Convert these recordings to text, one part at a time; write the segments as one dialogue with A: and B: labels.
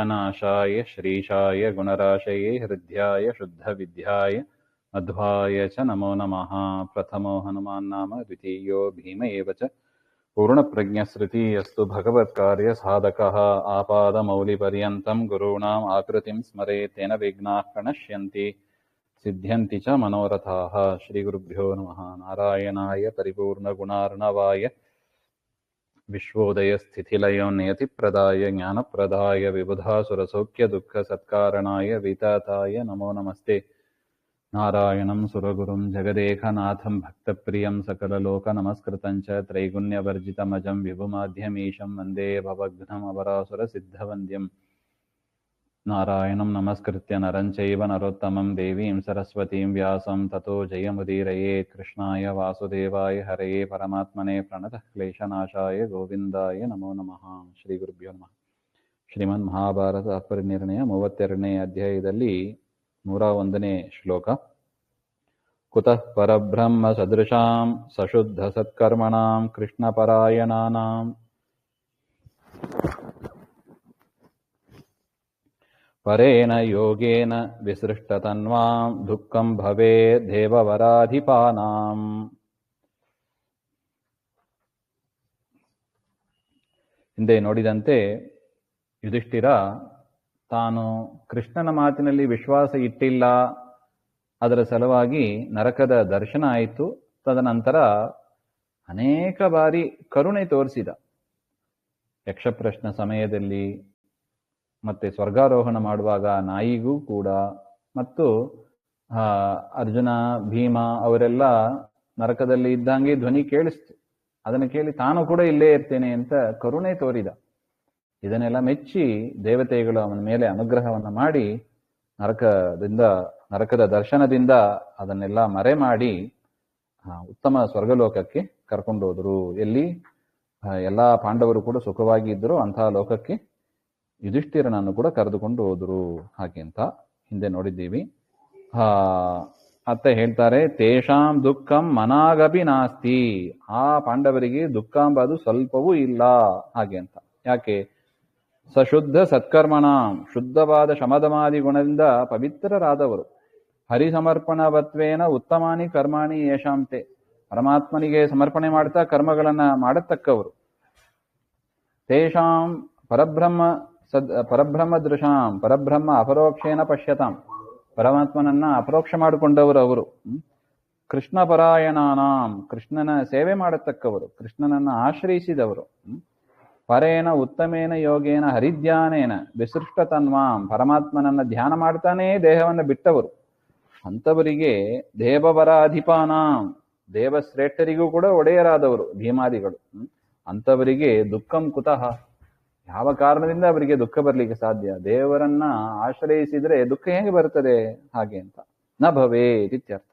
A: नाशाय श्रीशाय गुणराशये हृद्याय शुद्धविद्याय मध्वाय च नमो नमः। प्रथमो हनुमान् नाम द्वितीयो भीम एव च पूर्णप्रज्ञस्रुतियस्तु भगवत्कार्यसाधकः आपादमौलिपर्यन्तं गुरूणाम् आकृतिं स्मरेत् तेन विघ्नाः प्रणश्यन्ति सिद्ध्यन्ति च मनोरथाः। श्रीगुरुभ्यो नमः। नारायणाय परिपूर्णगुणार्णवाय विश्वोदयस्थितिलयो नियतिप्रदाय ज्ञानप्रदाय विबुधासुरसौख्यदुःखसत्कारणाय वितताय नमो नमस्ते। नारायणं सुरगुरुं जगदेकनाथं भक्तप्रियं सकललोकनमस्कृतं च त्रैगुण्यवर्जितमजं विभुमाध्यमीशं वन्दे भवघ्नमवरासुरसिद्धवन्द्यम्। नारायणं नमस्कृत्य नरं चैव नरोत्तमं देवीं सरस्वतीं व्यासं ततो जयमुदीरयेत्। कृष्णाय वासुदेवाय हरये परमात्मने प्रणतः क्लेशनाशाय गोविन्दाय नमो नमः। ಶ್ರೀಗುರುಭ್ಯೋ ನಮಃ. ಶ್ರೀಮನ್ ಮಹಾಭಾರತ ತಾತ್ಪರ್ಯನಿರ್ಣಯ 32ನೇ ಅಧ್ಯಾಯದಲ್ಲಿ 101ನೇ ಶ್ಲೋಕ. ಕುತಃ ಪರಬ್ರಹ್ಮ ಸದೃಶಾಂ ಸಶುದ್ಧ ಸತ್ಕರ್ಮಣಾಂ ಕೃಷ್ಣಪರಾಯಣಾನಾಂ ಪರೇಣ ಯೋಗೇನ ವಿಸೃಷ್ಟತನ್ವಾಂ ದುಃಖಂ ಭವೇದ್ ದೇವವರಾಧಿಪಾನಾಂ. ಹಿಂದೆ ನೋಡಿದಂತೆ ಯುಧಿಷ್ಠಿರ ತಾನು ಕೃಷ್ಣನ ಮಾತಿನಲ್ಲಿ ವಿಶ್ವಾಸ ಇಟ್ಟಿಲ್ಲ, ಅದರ ಸಲುವಾಗಿ ನರಕದ ದರ್ಶನ ಆಯಿತು. ತದನಂತರ ಅನೇಕ ಬಾರಿ ಕರುಣೆ ತೋರಿಸಿದ. ಯಕ್ಷಪ್ರಶ್ನ ಸಮಯದಲ್ಲಿ ಮತ್ತೆ ಸ್ವರ್ಗಾರೋಹಣ ಮಾಡುವಾಗ ನಾಯಿಗೂ ಕೂಡ, ಮತ್ತು ಅರ್ಜುನ ಭೀಮ ಅವರೆಲ್ಲ ನರಕದಲ್ಲಿ ಇದ್ದಂಗೆ ಧ್ವನಿ ಕೇಳಿಸ್ತು. ಅದನ್ನು ಕೇಳಿ ತಾನು ಕೂಡ ಇಲ್ಲೇ ಇರ್ತೇನೆ ಅಂತ ಕರುಣೆ ತೋರಿದ. ಇದನ್ನೆಲ್ಲ ಮೆಚ್ಚಿ ದೇವತೆಗಳು ಅವನ ಮೇಲೆ ಅನುಗ್ರಹವನ್ನು ಮಾಡಿ ನರಕದ ದರ್ಶನದಿಂದ ಅದನ್ನೆಲ್ಲ ಮರೆ ಮಾಡಿ ಉತ್ತಮ ಸ್ವರ್ಗಲೋಕಕ್ಕೆ ಕರ್ಕೊಂಡು ಹೋದ್ರು. ಎಲ್ಲಿ ಎಲ್ಲಾ ಪಾಂಡವರು ಕೂಡ ಸುಖವಾಗಿ ಇದ್ದರು ಅಂತಹ ಲೋಕಕ್ಕೆ ಯುಧಿಷ್ಠಿರನನ್ನು ಕೂಡ ಕರೆದುಕೊಂಡು ಹೋದ್ರು. ಹಾಗೆ ಅಂತ ಹಿಂದೆ ನೋಡಿದ್ದೀವಿ. ಅತ್ತೆ ಹೇಳ್ತಾರೆ, ತೇಷಾಂ ದುಃಖಂ ಮನಾಗಪಿ ನಾಸ್ತಿ. ಆ ಪಾಂಡವರಿಗೆ ದುಃಖ ಎಂಬುದು ಸ್ವಲ್ಪವೂ ಇಲ್ಲ. ಹಾಗೆ ಅಂತ ಯಾಕೆ? ಸಶುದ್ಧ ಸತ್ಕರ್ಮಣ, ಶುದ್ಧವಾದ ಶಮದಮಾದಿ ಗುಣದಿಂದ ಪವಿತ್ರರಾದವರು. ಹರಿಸಮರ್ಪಣವತ್ವೇನ ಉತ್ತಮಾನಿ ಕರ್ಮಾಣಿ ಯೇಷಾಂತೆ, ಪರಮಾತ್ಮನಿಗೆ ಸಮರ್ಪಣೆ ಮಾಡ್ತಾ ಕರ್ಮಗಳನ್ನ ಮಾಡತಕ್ಕವರು. ತೇಷಾಂ ಪರಬ್ರಹ್ಮ ದೃಶಾಂ, ಪರಬ್ರಹ್ಮ ಅಪರೋಕ್ಷೇನ ಪಶ್ಯತಾಂ, ಪರಮಾತ್ಮನನ್ನ ಅಪರೋಕ್ಷ ಮಾಡಿಕೊಂಡವರು ಅವರು. ಕೃಷ್ಣ ಪರಾಯಣಾನಾಂ, ಕೃಷ್ಣನ ಸೇವೆ ಮಾಡತಕ್ಕವರು, ಕೃಷ್ಣನನ್ನ ಆಶ್ರಯಿಸಿದವರು. ಪರೇಣ ಉತ್ತಮೇನ ಯೋಗೇನ ಹರಿಧ್ಯಾನೇನ ವಿಸೃಷ್ಟ ತನ್ವಾಂ, ಪರಮಾತ್ಮನನ್ನ ಧ್ಯಾನ ಮಾಡ್ತಾನೇ ದೇಹವನ್ನು ಬಿಟ್ಟವರು. ಅಂಥವರಿಗೆ ದೇವವರಾಧಿಪಾನಾಂ, ದೇವಶ್ರೇಷ್ಠರಿಗೂ ಕೂಡ ಒಡೆಯರಾದವರು ಭೀಮಾದಿಗಳು. ಅಂಥವರಿಗೆ ದುಃಖಂ ಕುತಃ, ಯಾವ ಕಾರಣದಿಂದ ಅವರಿಗೆ ದುಃಖ ಬರಲಿಕ್ಕೆ ಸಾಧ್ಯ? ದೇವರನ್ನ ಆಶ್ರಯಿಸಿದ್ರೆ ದುಃಖ ಹೇಗೆ ಬರ್ತದೆ? ಹಾಗೆ ಅಂತ ನ ಭವೇತ್ ಇತ್ಯರ್ಥ.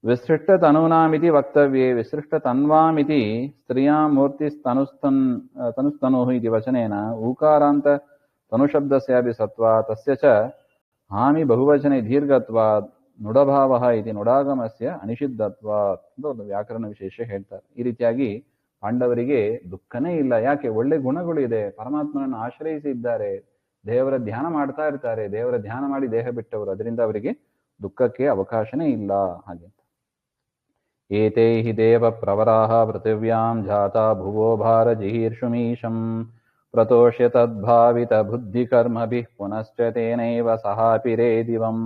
A: ವಿಸೃಷ್ಟ ತನೂನಾಮಿತಿ ವಕ್ತವ್ಯೇ ವಿಸೃಷ್ಟ ತನ್ವಾಮಿತಿ ಸ್ತ್ರೀಯಾ ಮೂರ್ತಿ ತನುಸ್ತನು ಇತಿ ವಚನೇನ ಊಕಾರಾಂತ ತನುಶಬ್ದಸ್ಯಾಪಿ ಸತ್ವಾ ತಸ್ಯ ಚ ಹಾಮಿ ಬಹುವಚನೆ ದೀರ್ಘತ್ವಾದ್ ನುಡಭಾವಃ ಇತಿ ನುಡಾಗಮಸ್ಯ ಅನಿಷಿದ್ಧತ್ವಾತ್ ಅಂತ ಒಂದು ವ್ಯಾಕರಣ ವಿಶೇಷ ಹೇಳ್ತಾರೆ. ಈ ರೀತಿಯಾಗಿ ಪಾಂಡವರಿಗೆ ದುಃಖನೇ ಇಲ್ಲ. ಯಾಕೆ? ಒಳ್ಳೆ ಗುಣಗಳು ಇದೆ, ಪರಮಾತ್ಮನನ್ನು ಆಶ್ರಯಿಸಿದ್ದಾರೆ, ದೇವರ ಧ್ಯಾನ ಮಾಡ್ತಾ ಇರ್ತಾರೆ, ದೇವರ ಧ್ಯಾನ ಮಾಡಿ ದೇಹ ಬಿಟ್ಟವರು. ಅದರಿಂದ ಅವರಿಗೆ ದುಃಖಕ್ಕೆ ಅವಕಾಶನೇ ಇಲ್ಲ. ಹಾಗೆ ಏತೇ ಹಿ ದೇವ ಪ್ರವರಾಹ ಪೃಥಿವ್ಯಾಂ ಜಾತಾ ಭುವೋ ಭಾರ ಜಿಹೀರ್ಷುಮೀಶಂ ಪ್ರತೋಷ್ಯ ತದ್ಭಾವಿತ ಬುದ್ಧಿ ಕರ್ಮಭಿಃ ಪುನಶ್ಚ ತೇನೈವ ಸಹಾಪಿರೇ ದಿವಂ.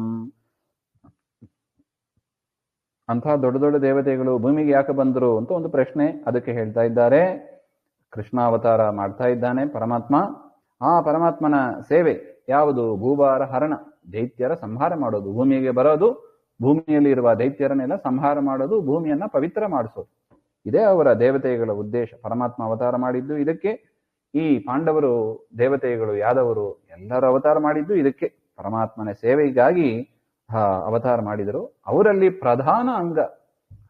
A: ಅಂತಹ ದೊಡ್ಡ ದೊಡ್ಡ ದೇವತೆಗಳು ಭೂಮಿಗೆ ಯಾಕೆ ಬಂದರು ಅಂತ ಒಂದು ಪ್ರಶ್ನೆ. ಅದಕ್ಕೆ ಹೇಳ್ತಾ ಇದ್ದಾರೆ, ಕೃಷ್ಣಾವತಾರ ಮಾಡ್ತಾ ಇದ್ದಾನೆ ಪರಮಾತ್ಮ. ಆ ಪರಮಾತ್ಮನ ಸೇವೆ ಯಾವುದು? ಭೂಭಾರ ಹರಣ, ದೈತ್ಯರ ಸಂಹಾರ ಮಾಡೋದು. ಭೂಮಿಗೆ ಬರೋದು, ಭೂಮಿಯಲ್ಲಿ ಇರುವ ದೈತ್ಯರನ್ನೆಲ್ಲ ಸಂಹಾರ ಮಾಡೋದು, ಭೂಮಿಯನ್ನ ಪವಿತ್ರ ಮಾಡಿಸೋದು. ಇದೇ ಅವರ ದೇವತೆಗಳ ಉದ್ದೇಶ. ಪರಮಾತ್ಮ ಅವತಾರ ಮಾಡಿದ್ದು ಇದಕ್ಕೆ. ಈ ಪಾಂಡವರು ದೇವತೆಗಳು ಯಾದವರು ಎಲ್ಲರೂ ಅವತಾರ ಮಾಡಿದ್ದು ಇದಕ್ಕೆ, ಪರಮಾತ್ಮನ ಸೇವೆಗಾಗಿ ಅವತಾರ ಮಾಡಿದರು. ಅವರಲ್ಲಿ ಪ್ರಧಾನ ಅಂಗ,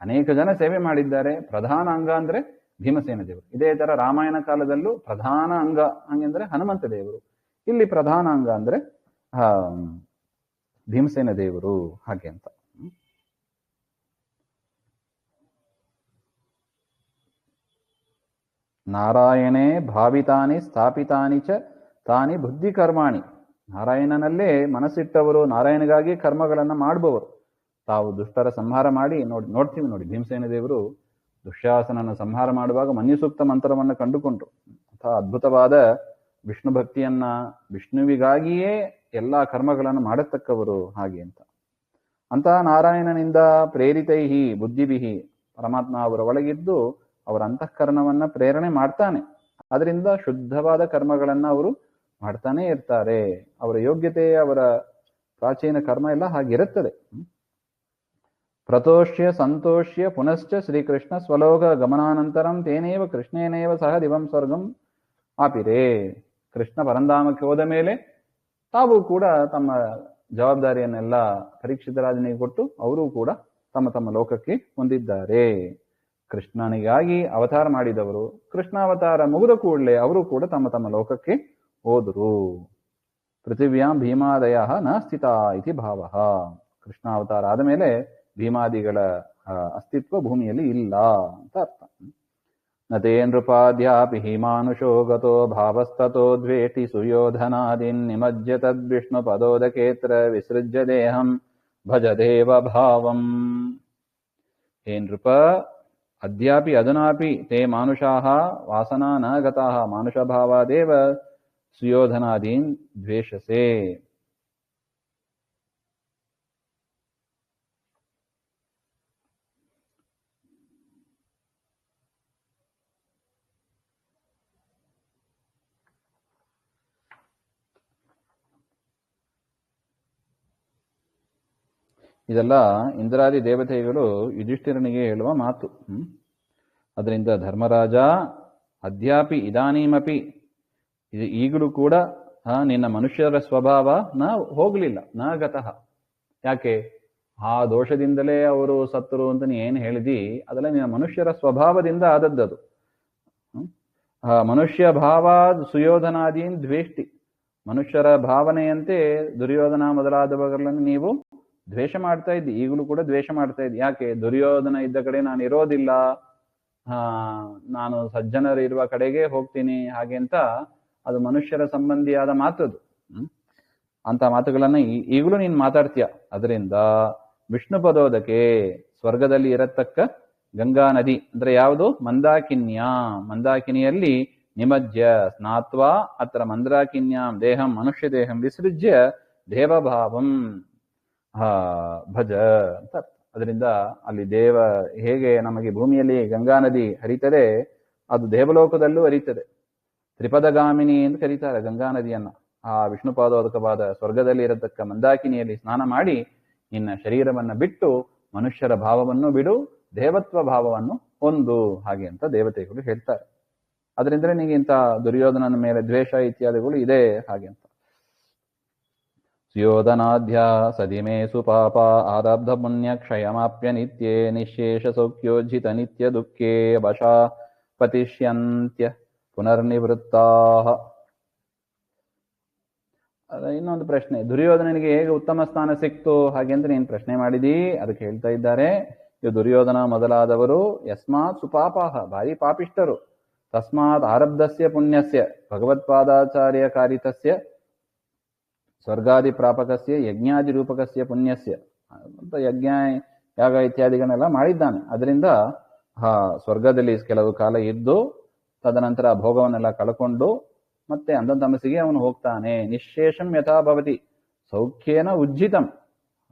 A: ಅನೇಕ ಜನ ಸೇವೆ ಮಾಡಿದ್ದಾರೆ. ಪ್ರಧಾನ ಅಂಗ ಅಂದ್ರೆ ಭೀಮಸೇನ ದೇವರು. ಇದೇ ತರ ರಾಮಾಯಣ ಕಾಲದಲ್ಲೂ ಪ್ರಧಾನ ಅಂಗ ಹಂಗೆಂದ್ರೆ ಹನುಮಂತ ದೇವರು. ಇಲ್ಲಿ ಪ್ರಧಾನ ಅಂಗ ಅಂದ್ರೆ ಭೀಮಸೇನ ದೇವರು. ಹಾಗೆ ಅಂತ ನಾರಾಯಣೇ ಭಾವಿತಾನಿ ಸ್ಥಾಪಿತಾನಿ ಚ ತಾನಿ ಬುದ್ಧಿ ಕರ್ಮಾಣಿ. ನಾರಾಯಣನಲ್ಲೇ ಮನಸ್ಸಿಟ್ಟವರು, ನಾರಾಯಣಗಾಗಿ ಕರ್ಮಗಳನ್ನು ಮಾಡುವವರು. ತಾವು ದುಷ್ಟರ ಸಂಹಾರ ಮಾಡಿ ನೋಡ್ತೀವಿ ನೋಡಿ, ಭೀಮಸೇನ ದೇವರು ದುಶ್ಯಾಸನನ ಸಂಹಾರ ಮಾಡುವಾಗ ಮನ್ಯುಸೂಕ್ತ ಮಂತ್ರವನ್ನು ಕಂಡುಕೊಂಡ್ರು. ಅಂತಹ ಅದ್ಭುತವಾದ ವಿಷ್ಣು ಭಕ್ತಿಯನ್ನ, ವಿಷ್ಣುವಿಗಾಗಿಯೇ ಎಲ್ಲಾ ಕರ್ಮಗಳನ್ನು ಮಾಡತಕ್ಕವರು ಹಾಗೆ ಅಂತ. ಅಂತಹ ನಾರಾಯಣನಿಂದ ಪ್ರೇರಿತೈಹಿ ಬುದ್ಧಿಭಿಹಿ, ಪರಮಾತ್ಮ ಅವರ ಒಳಗಿದ್ದು ಅವರ ಅಂತಃಕರಣವನ್ನ ಪ್ರೇರಣೆ ಮಾಡ್ತಾನೆ. ಅದರಿಂದ ಶುದ್ಧವಾದ ಕರ್ಮಗಳನ್ನ ಅವರು ಮಾಡ್ತಾನೆ ಇರ್ತಾರೆ. ಅವರ ಯೋಗ್ಯತೆ, ಅವರ ಪ್ರಾಚೀನ ಕರ್ಮ ಎಲ್ಲ ಹಾಗಿರುತ್ತದೆ. ಪ್ರತೋಷ್ಯ ಸಂತೋಷ್ಯ ಪುನಶ್ಚ ಶ್ರೀಕೃಷ್ಣ ಸ್ವಲೋಕ ಗಮನಾನಂತರಂ ತೇನೇವ ಕೃಷ್ಣೇನೇವ ಸಹ ದಿವಂ ಸ್ವರ್ಗಂ ಆಪಿರೇ. ಕೃಷ್ಣ ಪರಂಧಾಮಕ್ಕೆ ಹೋದ ಮೇಲೆ ತಾವು ಕೂಡ ತಮ್ಮ ಜವಾಬ್ದಾರಿಯನ್ನೆಲ್ಲ ಪರೀಕ್ಷಿತರಾಜನಿಗೆ ಕೊಟ್ಟು ಅವರು ಕೂಡ ತಮ್ಮ ತಮ್ಮ ಲೋಕಕ್ಕೆ ಹೊಂದಿದ್ದಾರೆ. ಕೃಷ್ಣನಿಗಾಗಿ ಅವತಾರ ಮಾಡಿದವರು, ಕೃಷ್ಣಾವತಾರ ಮುಗಿದ ಕೂಡಲೇ ಅವರು ಕೂಡ ತಮ್ಮ ತಮ್ಮ ಲೋಕಕ್ಕೆ ಹೋದರು. ಪೃಥಿವ್ಯಾಂ ಭೀಮಾದಯ ನ ಸ್ಥಿತ ಇತಿ ಭಾವ. ಕೃಷ್ಣಾವತಾರ ಆದ ಮೇಲೆ ಭೀಮಾದಿಗಳ ಅಸ್ತಿತ್ವ ಭೂಮಿಯಲ್ಲಿ ಇಲ್ಲ ಅಂತ ಅರ್ಥ. ನತೇ ನೃಪಾದ್ಯಾಪಿ ಹಿಮಾನುಷೋ ಗತೋ ಭಾವಸ್ತತೋ ದ್ವೇಟಿ ಸುಯೋಧನಾದಿನ್ ನಿಮಜ್ಯ ತದ್ವಿಷ್ಣು ಪದೋದಕೇತ್ರ ವಿಸೃಜ್ಯ ದೇಹಂ ಭಜ ದೇವ ಭಾವಂ. ಹೇ ನೃಪ, ಅದ್ಯಾಪಿ ಅಧುನಾಪಿ ತೇ ಮಾನುಷಾಃ ವಾಸನಾ ನ ಗತಾಃ ಮಾನುಷಭಾವಾದೇವ ಸುಯೋಧನಾದೀನ್ ದ್ವೇಷಸೆ. ಇದೆಲ್ಲ ಇಂದ್ರಾದಿ ದೇವತೆಗಳು ಯುಧಿಷ್ಠಿರನಿಗೆ ಹೇಳುವ ಮಾತು. ಅದರಿಂದ ಧರ್ಮರಾಜ, ಅದ್ಯಾಪಿ ಇದಾನೀಮಪಿ, ಈಗಲೂ ಕೂಡ ನಿನ್ನ ಮನುಷ್ಯರ ಸ್ವಭಾವ ಹೋಗ್ಲಿಲ್ಲ, ನ ಗತಃ. ಯಾಕೆ? ಆ ದೋಷದಿಂದಲೇ ಅವರು ಸತ್ತರು ಅಂತ ನೀ ಏನು ಹೇಳಿದಿ, ಅದೆಲ್ಲ ನಿನ್ನ ಮನುಷ್ಯರ ಸ್ವಭಾವದಿಂದ ಆದದ್ದದು. ಮನುಷ್ಯ ಭಾವ ಸುಯೋಧನಾದೀನ್ ದ್ವೇಷ್ಟಿ, ಮನುಷ್ಯರ ಭಾವನೆಯಂತೆ ದುರ್ಯೋಧನ ಮೊದಲಾದವುಗಳನ್ನು ನೀವು ದ್ವೇಷ ಮಾಡ್ತಾ ಇದ್ದಿ, ಈಗಲೂ ಕೂಡ ದ್ವೇಷ ಮಾಡ್ತಾ ಇದ್ದಿ. ಯಾಕೆ? ದುರ್ಯೋಧನ ಇದ್ದ ಕಡೆ ನಾನು ಇರೋದಿಲ್ಲ, ನಾನು ಸಜ್ಜನರು ಇರುವ ಕಡೆಗೆ ಹೋಗ್ತೀನಿ ಹಾಗೆ ಅಂತ. ಅದು ಮನುಷ್ಯರ ಸಂಬಂಧಿಯಾದ ಮಾತದು. ಅಂತ ಮಾತುಗಳನ್ನ ಈಗಲೂ ನೀನು ಮಾತಾಡ್ತೀಯ. ಅದರಿಂದ ವಿಷ್ಣು ಪದೋದಕ್ಕೆ, ಸ್ವರ್ಗದಲ್ಲಿ ಇರತಕ್ಕ ಗಂಗಾ ನದಿ ಅಂದ್ರೆ ಯಾವುದು? ಮಂದಾಕಿನ್ಯ. ಮಂದಾಕಿನಿಯಲ್ಲಿ ನಿಮಜ್ಯ ಸ್ನಾತ್ವಾ ಅತ್ರ ಮಂದಾಕಿನ್ಯಾಂ ದೇಹಂ ಮನುಷ್ಯ ದೇಹಂ ವಿಸೃಜ್ಯ ದೇವಭಾವಂ ಭಜ ಅಂತ. ಅದರಿಂದ ಅಲ್ಲಿ ಹೇಗೆ ನಮಗೆ ಭೂಮಿಯಲ್ಲಿ ಗಂಗಾ ನದಿ ಹರಿತದೆ, ಅದು ದೇವಲೋಕದಲ್ಲೂ ಹರಿತದೆ. ತ್ರಿಪದಗಾಮಿನಿ ಎಂದು ಕರೀತಾರೆ ಗಂಗಾ ನದಿಯನ್ನ. ಆ ವಿಷ್ಣುಪಾದೋದಕವಾದ ಸ್ವರ್ಗದಲ್ಲಿ ಇರತಕ್ಕ ಮಂದಾಕಿನಿಯಲ್ಲಿ ಸ್ನಾನ ಮಾಡಿ ನಿನ್ನ ಶರೀರವನ್ನ ಬಿಟ್ಟು ಮನುಷ್ಯರ ಭಾವವನ್ನು ಬಿಡು, ದೇವತ್ವ ಭಾವವನ್ನು ಹೊಂದು ಹಾಗೆ ಅಂತ ದೇವತೆಗಳು ಹೇಳ್ತಾರೆ. ಅದರಿಂದ ನಿನಗೆ ಇಂಥ ದುರ್ಯೋಧನನ ಮೇಲೆ ದ್ವೇಷ ಇತ್ಯಾದಿಗಳು ಇದೆ ಹಾಗೆ ಅಂತ. ಸುಯೋಧನಾಧ್ಯ ಸದಿಮೇ ಸುಪಾಪ ಆರಬ್ಧ ಪುಣ್ಯ ಕ್ಷಯಮಾಪ್ಯ ನಿತ್ಯೇ ನಿಶೇಷ ಸೌಖ್ಯೋಜ್ಜಿತ ನಿತ್ಯ ದುಃಖೇ ವಶಾ ಪತಿಷ್ಯಂತ್ಯ ಪುನರ್ನಿವೃತ್ತಾ. ಇನ್ನೊಂದು ಪ್ರಶ್ನೆ, ದುರ್ಯೋಧನನಿಗೆ ಹೇಗೆ ಉತ್ತಮ ಸ್ಥಾನ ಸಿಕ್ತು ಹಾಗೆ ಅಂತ ನೀನು ಪ್ರಶ್ನೆ ಮಾಡಿದಿ. ಅದಕ್ಕೆ ಹೇಳ್ತಾ ಇದ್ದಾರೆ, ಇದು ದುರ್ಯೋಧನ ಮೊದಲಾದವರು ಯಸ್ಮಾತ್ ಸುಪಾಪಾಹ, ಭಾರಿ ಪಾಪಿಷ್ಟರು. ತಸ್ಮಾತ್ ಆರಬ್ಧಸ್ಯ ಪುಣ್ಯಸ್ಯ ಭಗವತ್ಪಾದಾಚಾರ್ಯ ಕಾರಿತಸ್ಯ ಸ್ವರ್ಗಾದಿ ಪ್ರಾಪಕಸ್ಯ ಯಜ್ಞಾದಿ ರೂಪಕಸ್ಯ ಪುಣ್ಯಸ್ಯ ಅಂತ ಯಜ್ಞ ಯಾಗ ಇತ್ಯಾದಿಗಳನ್ನೆಲ್ಲ ಮಾಡಿದ್ದಾನೆ. ಅದರಿಂದ ಸ್ವರ್ಗದಲ್ಲಿ ಕೆಲವು ಕಾಲ ಇದ್ದು ತದನಂತರ ಭೋಗವನ್ನೆಲ್ಲ ಕಳ್ಕೊಂಡು ಮತ್ತೆ ಅಂಧತಮಸಿಗೆ ಅವನು ಹೋಗ್ತಾನೆ. ನಿಶೇಷಂ ಯಥಾ ಭವತಿ ಸೌಖ್ಯೇನ ಉಜ್ಜಿತಂ,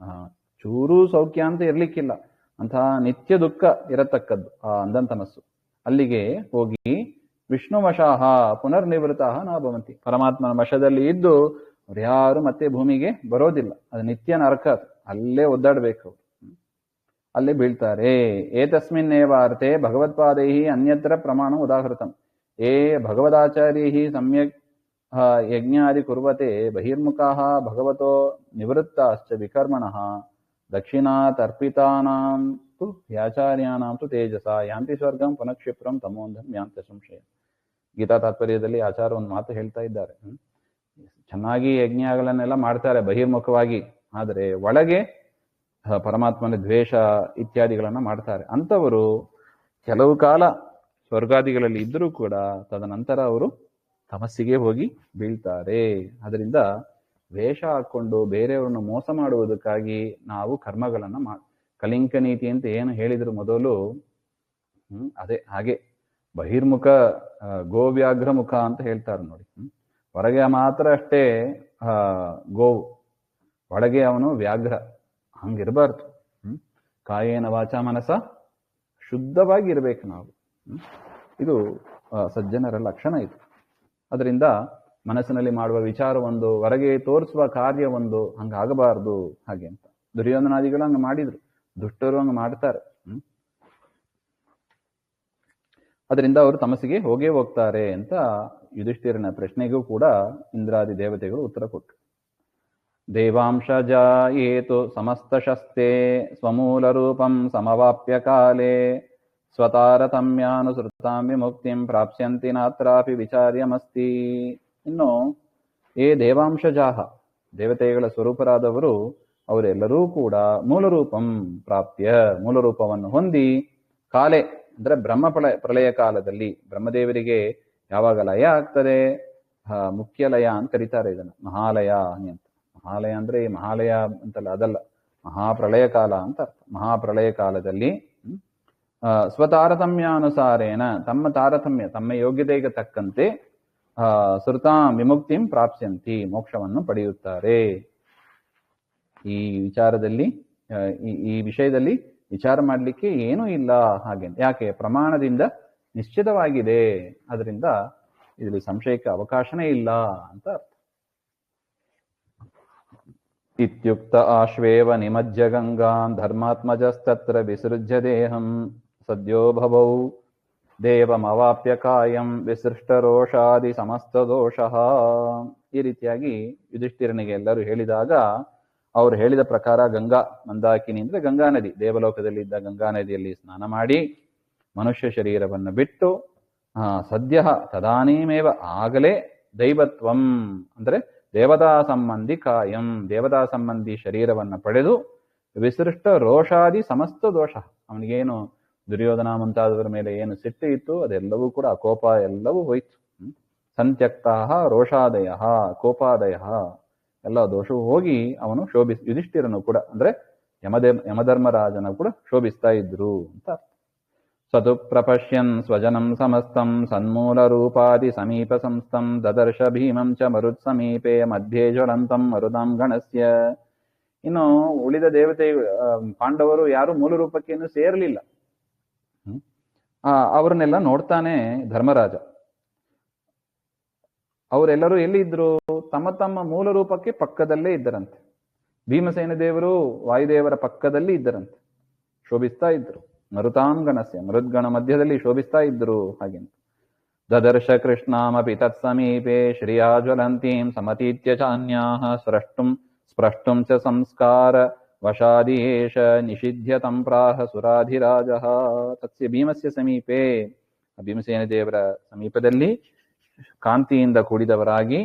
A: ಚೂರೂ ಸೌಖ್ಯ ಅಂತ ಇರ್ಲಿಕ್ಕಿಲ್ಲ, ಅಂತಹ ನಿತ್ಯ ದುಃಖ ಇರತಕ್ಕದ್ದು ಆ ಅಂಧತಮಸ್ಸು. ಅಲ್ಲಿಗೆ ಹೋಗಿ ವಿಷ್ಣು ವಶಾಹ ಪುನರ್ನಿವೃತ ನ ಭವಂತಿ, ಪರಮಾತ್ಮನ ವಶದಲ್ಲಿ ಇದ್ದು ಅವ್ರು ಯಾರು ಮತ್ತೆ ಭೂಮಿಗೆ ಬರೋದಿಲ್ಲ. ಅದು ನಿತ್ಯ ನರಕ, ಅಲ್ಲೇ ಒದ್ದಾಡ್ಬೇಕು, ಅಲ್ಲೇ ಬೀಳ್ತಾರೆ. ಏತಸ್ಮಿನ್ನೇವ ಅರ್ಥೆ ಭಗವತ್ಪಾದೈ ಅನ್ಯತ್ರ ಪ್ರಮಾಣ ಉದಾಹೃತಂ. ಏ ಭಗವದಾಚಾರ್ಯೈ ಸಮ್ಯಕ್ ಯಜ್ಞಾದಿ ಕುರ್ವತೆ ಬಹಿರ್ಮುಖಾಃ ಭಗವತೋ ನಿವೃತ್ತಾಶ್ಚ ವಿಕರ್ಮಣಃ ದಕ್ಷಿಣಾತರ್ಪಿತಾನಾಂ ತು ಯಾಚಾರ್ಯಾನಾಂ ತು ತೇಜಸ ಯಾಂತಿ ಸ್ವರ್ಗಂ ಪುನಃಕ್ಷಿಪ್ರಂ ತಮೋಂಧಂ ಯಾಂತಿ ಸಂಶಯ. ಗೀತಾ ತಾತ್ಪರ್ಯದಲ್ಲಿ ಆಚಾರ ಒಂದು ಮಾತು ಹೇಳ್ತಾ ಇದ್ದಾರೆ. ಚೆನ್ನಾಗಿ ಯಜ್ಞಗಳನ್ನೆಲ್ಲ ಮಾಡ್ತಾರೆ ಬಹಿರ್ಮುಖವಾಗಿ, ಆದರೆ ಒಳಗೆ ಪರಮಾತ್ಮನ ದ್ವೇಷ ಇತ್ಯಾದಿಗಳನ್ನ ಮಾಡ್ತಾರೆ. ಅಂಥವರು ಕೆಲವು ಕಾಲ ಸ್ವರ್ಗಾದಿಗಳಲ್ಲಿ ಇದ್ದರೂ ಕೂಡ ತದನಂತರ ಅವರು ತಮಸ್ಸಿಗೆ ಹೋಗಿ ಬೀಳ್ತಾರೆ. ಅದರಿಂದ ವೇಷ ಹಾಕೊಂಡು ಬೇರೆಯವ್ರನ್ನ ಮೋಸ ಮಾಡುವುದಕ್ಕಾಗಿ ನಾವು ಕರ್ಮಗಳನ್ನ ಕಲಿಂಕ ನೀತಿ ಅಂತ ಏನು ಹೇಳಿದ್ರು ಮೊದಲು, ಅದೇ ಹಾಗೆ ಬಹಿರ್ಮುಖ ಗೋವ್ಯಾಘ್ರ ಮುಖ ಅಂತ ಹೇಳ್ತಾರೆ ನೋಡಿ. ಹೊರಗೆ ಮಾತ್ರ ಅಷ್ಟೇ ಗೋವು, ಒಳಗೆ ಅವನು ವ್ಯಾಘ್ರ. ಹಂಗಿರಬಾರ್ದು. ಕಾಯೇನ ವಾಚ ಮನಸ ಶುದ್ಧವಾಗಿ ಇರ್ಬೇಕು ನಾವು. ಇದು ಸಜ್ಜನರ ಲಕ್ಷಣ ಇದು. ಅದರಿಂದ ಮನಸ್ಸಿನಲ್ಲಿ ಮಾಡುವ ವಿಚಾರ ಒಂದು, ಹೊರಗೆ ತೋರಿಸುವ ಕಾರ್ಯ ಒಂದು, ಹಂಗಾಗಬಾರ್ದು ಹಾಗೆ ಅಂತ. ದುರ್ಯೋಧನಾದಿಗಳು ಹಂಗ ಮಾಡಿದ್ರು, ದುಷ್ಟರು ಹಂಗ ಮಾಡ್ತಾರೆ. ಅದರಿಂದ ಅವರು ತಮಸ್ಸಿಗೆ ಹೋಗೇ ಹೋಗ್ತಾರೆ ಅಂತ ಯುಧಿಷ್ಠಿರನ ಪ್ರಶ್ನೆಗೂ ಕೂಡ ಇಂದ್ರಾದಿ ದೇವತೆಗಳು ಉತ್ತರ ಕೊಟ್ಟರು. ದೇವಾಂಶ ಜಾಯೇತು ಸಮಸ್ತಶಸ್ತೆ ಸ್ವಮೂಲ ರೂಪಂ ಸಮವಾಪ್ಯ ಕಾಲೇ ಸ್ವತಾರತಮ್ಯಾನುಸೃತಾಂ ವಿಮುಕ್ತಿಂ ಪ್ರಾಪ್ಸ್ಯಂತಿ ನಾತ್ರಾಪಿ ವಿಚಾರ್ಯಮಸ್ತಿ. ಇನ್ನು ಏ ದೇವಾಂಶಜಾಹ, ದೇವತೆಗಳ ಸ್ವರೂಪರಾದವರು ಅವರೆಲ್ಲರೂ ಕೂಡ ಮೂಲ ರೂಪಂ ಪ್ರಾಪ್ಯ, ಮೂಲ ರೂಪವನ್ನು ಹೊಂದಿ, ಕಾಲೆ ಅಂದ್ರೆ ಬ್ರಹ್ಮ ಪ್ರಳಯ ಕಾಲದಲ್ಲಿ, ಬ್ರಹ್ಮದೇವರಿಗೆ ಯಾವಾಗ ಲಯ ಆಗ್ತದೆ, ಮುಖ್ಯ ಲಯ ಅಂತ ಕರೀತಾರೆ ಇದನ್ನು, ಮಹಾಲಯ ಅಂತ. ಮಹಾಲಯ ಅಂದ್ರೆ ಈ ಮಹಾಲಯ ಅಂತಲ್ಲ, ಅದಲ್ಲ, ಮಹಾಪ್ರಳಯ ಕಾಲ ಅಂತ ಅರ್ಥ. ಮಹಾಪ್ರಳಯ ಕಾಲದಲ್ಲಿ ಸ್ವತಾರತಮ್ಯಾನುಸಾರೇನ, ತಮ್ಮ ತಾರತಮ್ಯ, ತಮ್ಮ ಯೋಗ್ಯತೆಗೆ ತಕ್ಕಂತೆ ಸುರತಾಂ ವಿಮುಕ್ತಿಂ ಪ್ರಾಪ್ಸ್ಯಂತಿ, ಮೋಕ್ಷವನ್ನು ಪಡೆಯುತ್ತಾರೆ. ಈ ವಿಚಾರದಲ್ಲಿ, ಈ ವಿಷಯದಲ್ಲಿ ವಿಚಾರ ಮಾಡಲಿಕ್ಕೆ ಏನೂ ಇಲ್ಲ ಹಾಗೆ. ಯಾಕೆ? ಪ್ರಮಾಣದಿಂದ ನಿಶ್ಚಿತವಾಗಿದೆ. ಅದರಿಂದ ಇದರಲ್ಲಿ ಸಂಶಯಕ್ಕೆ ಅವಕಾಶನೇ ಇಲ್ಲ ಅಂತ ಅರ್ಥ. ಇತ್ಯುಕ್ತ ಆಶ್ವೇವ ನಿಮಜ್ಜ ಗಂಗಾಂ ಧರ್ಮಾತ್ಮಜಸ್ತತ್ರ ವಿಸೃಜ್ಯ ದೇಹಂ ಸದ್ಯೋ ಭವೌ ದೇವಮವಾಪ್ಯ ಕಾಯಂ ವಿಸೃಷ್ಟರೋಷಾದಿ ಸಮಸ್ತ ದೋಷಃ. ಈ ರೀತಿಯಾಗಿ ಯುಧಿಷ್ಠಿರನಿಗೆ ಎಲ್ಲರೂ ಹೇಳಿದಾಗ ಅವರು ಹೇಳಿದ ಪ್ರಕಾರ ಗಂಗಾ, ಮಂದಾಕಿನಿ ಅಂದ್ರೆ ಗಂಗಾ ನದಿ, ದೇವಲೋಕದಲ್ಲಿದ್ದ ಗಂಗಾ ನದಿಯಲ್ಲಿ ಸ್ನಾನ ಮಾಡಿ ಮನುಷ್ಯ ಶರೀರವನ್ನು ಬಿಟ್ಟು ಸದ್ಯ ತದಾನೀಮೇವ, ಆಗಲೇ ದೈವತ್ವಂ ಅಂದ್ರೆ ದೇವತಾ ಸಂಬಂಧಿ ಕಾಯಂ, ದೇವತಾ ಸಂಬಂಧಿ ಶರೀರವನ್ನು ಪಡೆದು ವಿಸೃಷ್ಟ ರೋಷಾದಿ ಸಮಸ್ತ ದೋಷ, ಅವನಿಗೇನು ದುರ್ಯೋಧನ ಮುಂತಾದವರ ಮೇಲೆ ಏನು ಸಿಟ್ಟು ಇತ್ತು ಅದೆಲ್ಲವೂ ಕೂಡ, ಕೋಪ ಎಲ್ಲವೂ ಹೋಯ್ತು. ಸಂತ್ಯಕ್ತಾ ರೋಷಾದಯ ಕೋಪಾದಯ, ಎಲ್ಲ ದೋಷವೂ ಹೋಗಿ ಅವನು ಯುಧಿಷ್ಠಿರನು ಕೂಡ ಅಂದ್ರೆ ಯಮಧರ್ಮರಾಜನ ಕೂಡ ಶೋಭಿಸ್ತಾ ಇದ್ರು ಅಂತ. ಸತು ಪ್ರಪಶ್ಯನ್ ಸ್ವಜನಂ ಸಮಸ್ತಂ ಸನ್ಮೂಲ ರೂಪಾದಿ ಸಮೀಪ ಸಂಸ್ಥಂ ದದರ್ಶ ಭೀಮಂ ಚ ಮರುತ್ ಸಮೀಪೆ ಮಧ್ಯೆ ಜ್ವಲಂತಂ ಮರುದಾಂ ಗಣಸ್ಯ. ಇನ್ನು ಉಳಿದ ದೇವತೆ ಪಾಂಡವರು ಯಾರು ಮೂಲ ರೂಪಕ್ಕೇನು ಸೇರಲಿಲ್ಲ. ಅವ್ರನ್ನೆಲ್ಲ ನೋಡ್ತಾನೆ ಧರ್ಮರಾಜ. ಅವರೆಲ್ಲರೂ ಎಲ್ಲಿ ಇದ್ರು? ತಮ್ಮ ತಮ್ಮ ಮೂಲ ರೂಪಕ್ಕೆ ಪಕ್ಕದಲ್ಲೇ ಇದ್ದರಂತೆ. ಭೀಮಸೇನ ದೇವರು ವಾಯುದೇವರ ಪಕ್ಕದಲ್ಲಿ ಇದ್ದರಂತೆ, ಶೋಭಿಸ್ತಾ ಇದ್ರು. ಮರುತಾಂಗಣಸ್ಯ, ಮರುದ್ಗಣ ಮಧ್ಯದಲ್ಲಿ ಶೋಭಿಸ್ತಾ ಇದ್ರು ಹಾಗೆ. ದದರ್ಶ ಕೃಷ್ಣಾಮಪಿ ತತ್ಸಮೀಪೆ ಶ್ರಿಯಾ ಜ್ವಲಂತೀಂ ಸಮತೀತ್ಯ ಚಾನ್ಯಾಹ ಸ್ಪೃಷ್ಟುಂ ಚ ಸಂಸ್ಕಾರ ವಶಾದಿ ಏಷ ನಿಷಿಧ್ಯ ತಂಪ್ರಾಹ ಸುರಾಧಿರಾಜಃ. ತತ್ಸ್ಯ ಭೀಮಸ್ಯ ಸಮೀಪೆ, ಭೀಮಸೇನ ದೇವರ ಸಮೀಪದಲ್ಲಿ ಕಾಂತಿಯಿಂದ ಕೂಡಿದವರಾಗಿ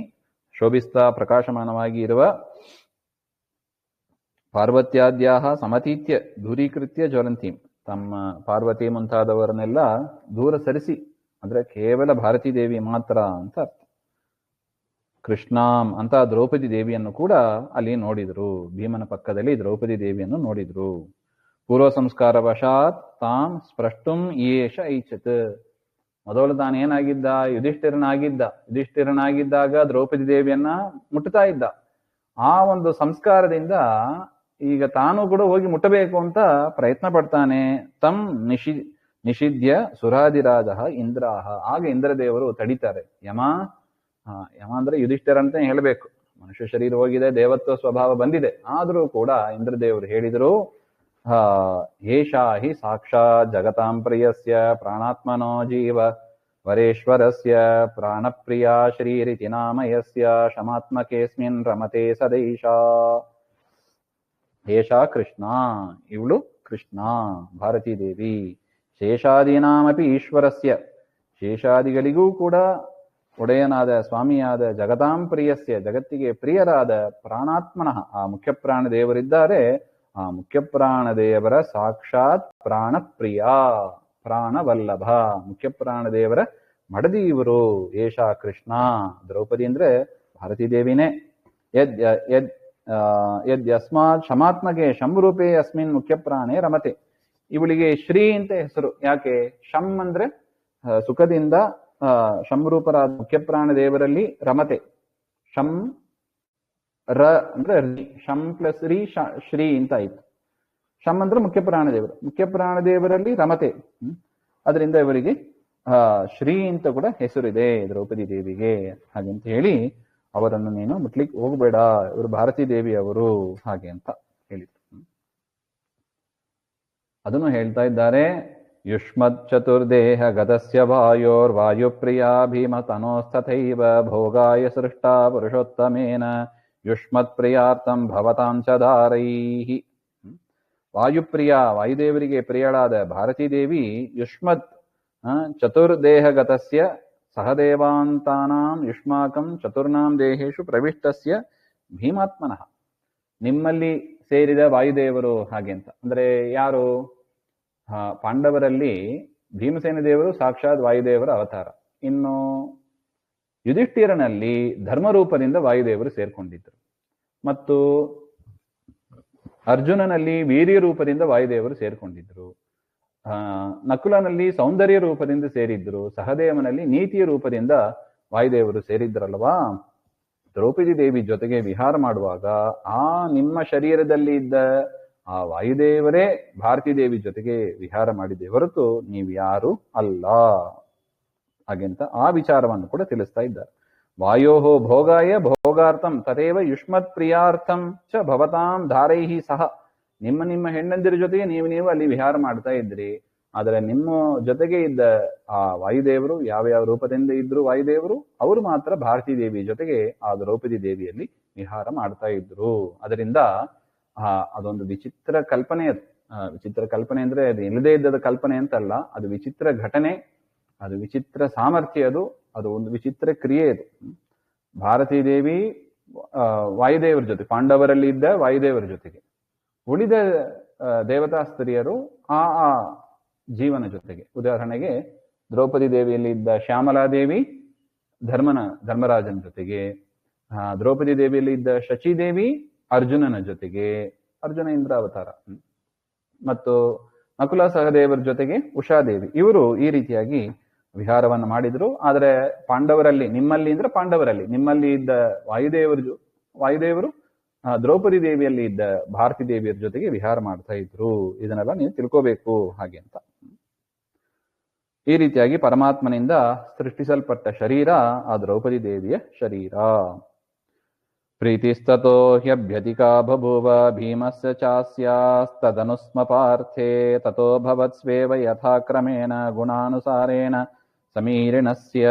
A: ಶೋಭಿಸ್ತಾ ಪ್ರಕಾಶಮಾನವಾಗಿ ಇರುವ ಪಾರ್ವತ್ಯಾದ್ಯಾಹ ಸಮತೀತ್ಯ ದೂರೀಕೃತ್ಯ ಜ್ವಲಂತೀಂ, ತಮ್ಮ ಪಾರ್ವತಿ ಮುಂತಾದವರನ್ನೆಲ್ಲ ದೂರ ಸರಿಸಿ, ಅಂದ್ರೆ ಕೇವಲ ಭಾರತೀ ದೇವಿ ಮಾತ್ರ ಅಂತ ಅರ್ಥ. ಕೃಷ್ಣಾಂ ಅಂತ ದ್ರೌಪದಿ ದೇವಿಯನ್ನು ಕೂಡ ಅಲ್ಲಿ ನೋಡಿದ್ರು. ಭೀಮನ ಪಕ್ಕದಲ್ಲಿ ದ್ರೌಪದಿ ದೇವಿಯನ್ನು ನೋಡಿದ್ರು. ಪೂರ್ವ ಸಂಸ್ಕಾರ ವಶಾತ್ ತಾಂ ಸ್ಪೃಷ್ಟುಂ ಯೇಷ ಐಚ್ಛತ್. ಮೊದಲು ತಾನೇನಾಗಿದ್ದ? ಯುಧಿಷ್ಠಿರನಾಗಿದ್ದಾಗ ದ್ರೌಪದಿ ದೇವಿಯನ್ನ ಮುಟ್ಟುತ್ತಾ ಇದ್ದ. ಆ ಒಂದು ಸಂಸ್ಕಾರದಿಂದ ಈಗ ತಾನು ಕೂಡ ಹೋಗಿ ಮುಟ್ಟಬೇಕು ಅಂತ ಪ್ರಯತ್ನ ಪಡ್ತಾನೆ. ತಂ ನಿಷಿಧ್ಯ ಸುರಾಧಿರಾಜ ಇಂದ್ರಾಹ. ಆಗ ಇಂದ್ರದೇವರು ತಡಿತಾರೆ. ಯಮ ಅಂದ್ರೆ ಯುಧಿಷ್ಠಿರ ಅಂತ ಹೇಳಬೇಕು. ಮನುಷ್ಯ ಶರೀರ ಹೋಗಿದೆ, ದೇವತ್ವ ಸ್ವಭಾವ ಬಂದಿದೆ. ಆದರೂ ಕೂಡ ಇಂದ್ರದೇವರು ಹೇಳಿದರು, ಏಷಾ ಹಿ ಸಾಕ್ಷಾತ್ ಜಗತಾಂ ಪ್ರಿಯಸ್ಯ ಪ್ರಾಣಾತ್ಮನೋ ಜೀವ ವರೇಶ್ವರಸ್ಯ ಪ್ರಾಣಪ್ರಿಯಾ ಶ್ರೀರಿತಿ ನಾಮಯಸ್ಯ ಶಮಾತ್ಮಕೇಸ್ಮಿನ್ ರಮತೆ ಸದೈಷಾ. ಏಷಾ ಕೃಷ್ಣ, ಇವಳು ಕೃಷ್ಣ ಭಾರತೀ ದೇವಿ. ಶೇಷಾದೀನಾಮಪಿ ಈಶ್ವರಸ್ಯ, ಶೇಷಾದಿಗಳಿಗೂ ಕೂಡ ಒಡೆಯನಾದ ಸ್ವಾಮಿಯಾದ ಜಗತಾಂ ಪ್ರಿಯಸ್ಯ, ಜಗತ್ತಿಗೆ ಪ್ರಿಯರಾದ ಪ್ರಾಣಾತ್ಮನಃ, ಆ ಮುಖ್ಯ ಪ್ರಾಣ ದೇವರಿದ್ದಾರೆ. ಆ ಮುಖ್ಯ ಪ್ರಾಣ ದೇವರ ಸಾಕ್ಷಾತ್ ಪ್ರಾಣಪ್ರಿಯ ಪ್ರಾಣವಲ್ಲಭ, ಮುಖ್ಯ ಪ್ರಾಣ ದೇವರ ಮಡದಿ ಇವರು. ಏಷಾ ಕೃಷ್ಣ. ದ್ರೌಪದಿ ಅಂದ್ರೆ ಭಾರತೀ ದೇವಿನೇ. ಯದ್ ಯದ್ ಯದ್ ಯಸ್ಮಾತ್ ಶಮಾತ್ಮಗೆ ಶಂರೂಪೇ ಅಸ್ಮಿನ್ ಮುಖ್ಯ ಪ್ರಾಣೇ ರಮತೆ. ಇವಳಿಗೆ ಶ್ರೀ ಅಂತ ಹೆಸರು. ಯಾಕೆ? ಶಂ ಅಂದ್ರೆ ಸುಖದಿಂದ ಶಂರೂಪರಾದ ಮುಖ್ಯ ಪ್ರಾಣ ದೇವರಲ್ಲಿ ರಮತೆ. ಶಂ ರ ಅಂದ್ರೆ ಶಂ ಪ್ಲಸ್ ರಿ ಶ್ರೀ ಅಂತ ಆಯ್ತು. ಶಂ ಅಂದ್ರೆ ಮುಖ್ಯ ಪ್ರಾಣದೇವರು. ಮುಖ್ಯ ಪ್ರಾಣದೇವರಲ್ಲಿ ರಮತೆ. ಅದರಿಂದ ಇವರಿಗೆ ಶ್ರೀ ಅಂತ ಕೂಡ ಹೆಸರಿದೆ ದ್ರೌಪದಿ ದೇವಿಗೆ. ಹಾಗೆಂತ ಹೇಳಿ ಅವರನ್ನು ನೀನು ಮುಟ್ಲಿಕ್ಕೆ ಹೋಗ್ಬೇಡ, ಇವರು ಭಾರತೀ ದೇವಿ ಅವರು ಹಾಗೆ ಅಂತ ಹೇಳಿದ್ರು. ಅದನ್ನು ಹೇಳ್ತಾ ಇದ್ದಾರೆ. ಯುಷ್ಮತ್ ಚತುರ್ದೇಹ ಗತಸ್ಯ ವಾಯೋರ್ ವಾಯುಪ್ರಿಯಾ ಭೀಮ ತನೋಸ್ತಥೈವ ಭೋಗಾಯ ಸೃಷ್ಟಾ ಪುರುಷೋತ್ತಮೇನ ಯುಷ್ಮತ್ ಪ್ರಿಯಾರ್ಥಂ ಭವತಾಂಚ ದಾರೈಹಿ. ವಾಯುಪ್ರಿಯ, ವಾಯುದೇವರಿಗೆ ಪ್ರಿಯಳಾದ ಭಾರತೀ ದೇವಿ ಯುಷ್ಮತ್ ಚತುರ್ದೇಹಗತಸ್ಯ ಸಹದೇವಾಂತಾನಾಂ ಯುಷ್ಮಾಕಂ ಚತುರ್ನಾಂ ದೇಹೇಶು ಪ್ರವಿಷ್ಟಸ್ಯ ಭೀಮಾತ್ಮನಃ. ನಿಮ್ಮಲ್ಲಿ ಸೇರಿದ ವಾಯುದೇವರು ಹಾಗೆ ಅಂತ. ಅಂದ್ರೆ ಯಾರು? ಪಾಂಡವರಲ್ಲಿ ಭೀಮಸೇನ ದೇವರು ಸಾಕ್ಷಾತ್ ವಾಯುದೇವರ ಅವತಾರ. ಇನ್ನು ಯುಧಿಷ್ಠಿರನಲ್ಲಿ ಧರ್ಮರೂಪದಿಂದ ವಾಯುದೇವರು ಸೇರ್ಕೊಂಡಿದ್ರು. ಮತ್ತು ಅರ್ಜುನನಲ್ಲಿ ವೀರ್ಯ ರೂಪದಿಂದ ವಾಯುದೇವರು ಸೇರ್ಕೊಂಡಿದ್ರು. ನಕುಲನಲ್ಲಿ ಸೌಂದರ್ಯ ರೂಪದಿಂದ ಸೇರಿದ್ರು. ಸಹದೇವನಲ್ಲಿ ನೀತಿಯ ರೂಪದಿಂದ ವಾಯುದೇವರು ಸೇರಿದ್ರಲ್ವಾ. ದ್ರೌಪದಿ ದೇವಿ ಜೊತೆಗೆ ವಿಹಾರ ಮಾಡುವಾಗ ಆ ನಿಮ್ಮ ಶರೀರದಲ್ಲಿ ಇದ್ದ ಆ ವಾಯುದೇವರೇ ಭಾರತೀ ದೇವಿ ಜೊತೆಗೆ ವಿಹಾರ ಮಾಡಿದ್ದೆ ಹೊರತು ನೀವು ಯಾರು ಅಲ್ಲ ಹಾಗೆಂತ ಆ ವಿಚಾರವನ್ನು ಕೂಡ ತಿಳಿಸ್ತಾ ಇದ್ದಾರೆ. ವಾಯೋಹೋ ಭೋಗಾಯ ಭೋಗಾರ್ಥಂ ತದೇವ ಯುಷ್ಮತ್ ಪ್ರಿಯಾರ್ಥಂ ಚ ಭವತಾಂ ಧಾರೈಹಿ ಸಹ. ನಿಮ್ಮ ಹೆಣ್ಣಂದಿರ ಜೊತೆಗೆ ನೀವು ಅಲ್ಲಿ ವಿಹಾರ ಮಾಡ್ತಾ ಇದ್ರಿ. ಆದರೆ ನಿಮ್ಮ ಜೊತೆಗೆ ಇದ್ದ ಆ ವಾಯುದೇವರು ಯಾವ ರೂಪದಿಂದ ಇದ್ರು ವಾಯುದೇವರು, ಅವರು ಮಾತ್ರ ಭಾರತೀ ದೇವಿ ಜೊತೆಗೆ ಆ ದ್ರೌಪದಿ ದೇವಿಯಲ್ಲಿ ವಿಹಾರ ಮಾಡ್ತಾ ಇದ್ರು. ಅದರಿಂದ ಅದೊಂದು ವಿಚಿತ್ರ ಕಲ್ಪನೆ. ವಿಚಿತ್ರ ಕಲ್ಪನೆ ಅಂದ್ರೆ ಅದು ಇಲ್ಲದೇ ಇದ್ದದ ಕಲ್ಪನೆ ಅಂತಲ್ಲ, ಅದು ವಿಚಿತ್ರ ಘಟನೆ, ಅದು ವಿಚಿತ್ರ ಸಾಮರ್ಥ್ಯ, ಅದು ಒಂದು ವಿಚಿತ್ರ ಕ್ರಿಯೆ. ಅದು ಭಾರತೀ ದೇವಿ ವಾಯುದೇವರ ಜೊತೆ, ಪಾಂಡವರಲ್ಲಿ ಇದ್ದ ವಾಯುದೇವರ ಜೊತೆಗೆ, ಉಳಿದ ದೇವತಾ ಸ್ತ್ರೀಯರು ಆ ಜೀವನ ಜೊತೆಗೆ. ಉದಾಹರಣೆಗೆ ದ್ರೌಪದಿ ದೇವಿಯಲ್ಲಿ ಇದ್ದ ಶ್ಯಾಮಲಾದೇವಿ ಧರ್ಮರಾಜನ ಜೊತೆಗೆ, ದ್ರೌಪದಿ ದೇವಿಯಲ್ಲಿ ಇದ್ದ ಶಚಿದೇವಿ ಅರ್ಜುನನ ಜೊತೆಗೆ, ಅರ್ಜುನ ಇಂದ್ರಾವತಾರ, ಮತ್ತು ನಕುಲ ಸಹದೇವರ ಜೊತೆಗೆ ಉಷಾದೇವಿ, ಇವರು ಈ ರೀತಿಯಾಗಿ ವಿಹಾರವನ್ನು ಮಾಡಿದ್ರು. ಆದರೆ ಪಾಂಡವರಲ್ಲಿ, ನಿಮ್ಮಲ್ಲಿ ಅಂದ್ರೆ ಪಾಂಡವರಲ್ಲಿ, ನಿಮ್ಮಲ್ಲಿ ಇದ್ದ ವಾಯುದೇವರು ದ್ರೌಪದಿ ದೇವಿಯಲ್ಲಿ ಇದ್ದ ಭಾರತೀ ದೇವಿಯರ ಜೊತೆಗೆ ವಿಹಾರ ಮಾಡ್ತಾ ಇದ್ರು. ಇದನ್ನೆಲ್ಲ ನೀವು ತಿಳ್ಕೋಬೇಕು ಹಾಗೆ ಅಂತ. ಈ ರೀತಿಯಾಗಿ ಪರಮಾತ್ಮನಿಂದ ಸೃಷ್ಟಿಸಲ್ಪಟ್ಟ ಶರೀರ ಆ ದ್ರೌಪದಿ ದೇವಿಯ ಶರೀರ. ಪ್ರೀತಿಸ್ತತೋ ಹ್ಯಭ್ಯಧಿಕಾ ಬಭೂವ ಭೀಮಸ್ಯ ಚಾಸ್ಯಾಸ್ತದನುಸ್ಮ ಪಾರ್ಥೇ ತತೋ ಭವತ್ಸ್ವೇವ ಯಥಾಕ್ರಮೇಣ ಗುಣಾನುಸಾರೇಣ ಸಮೀರಿಣಸ್ಯ.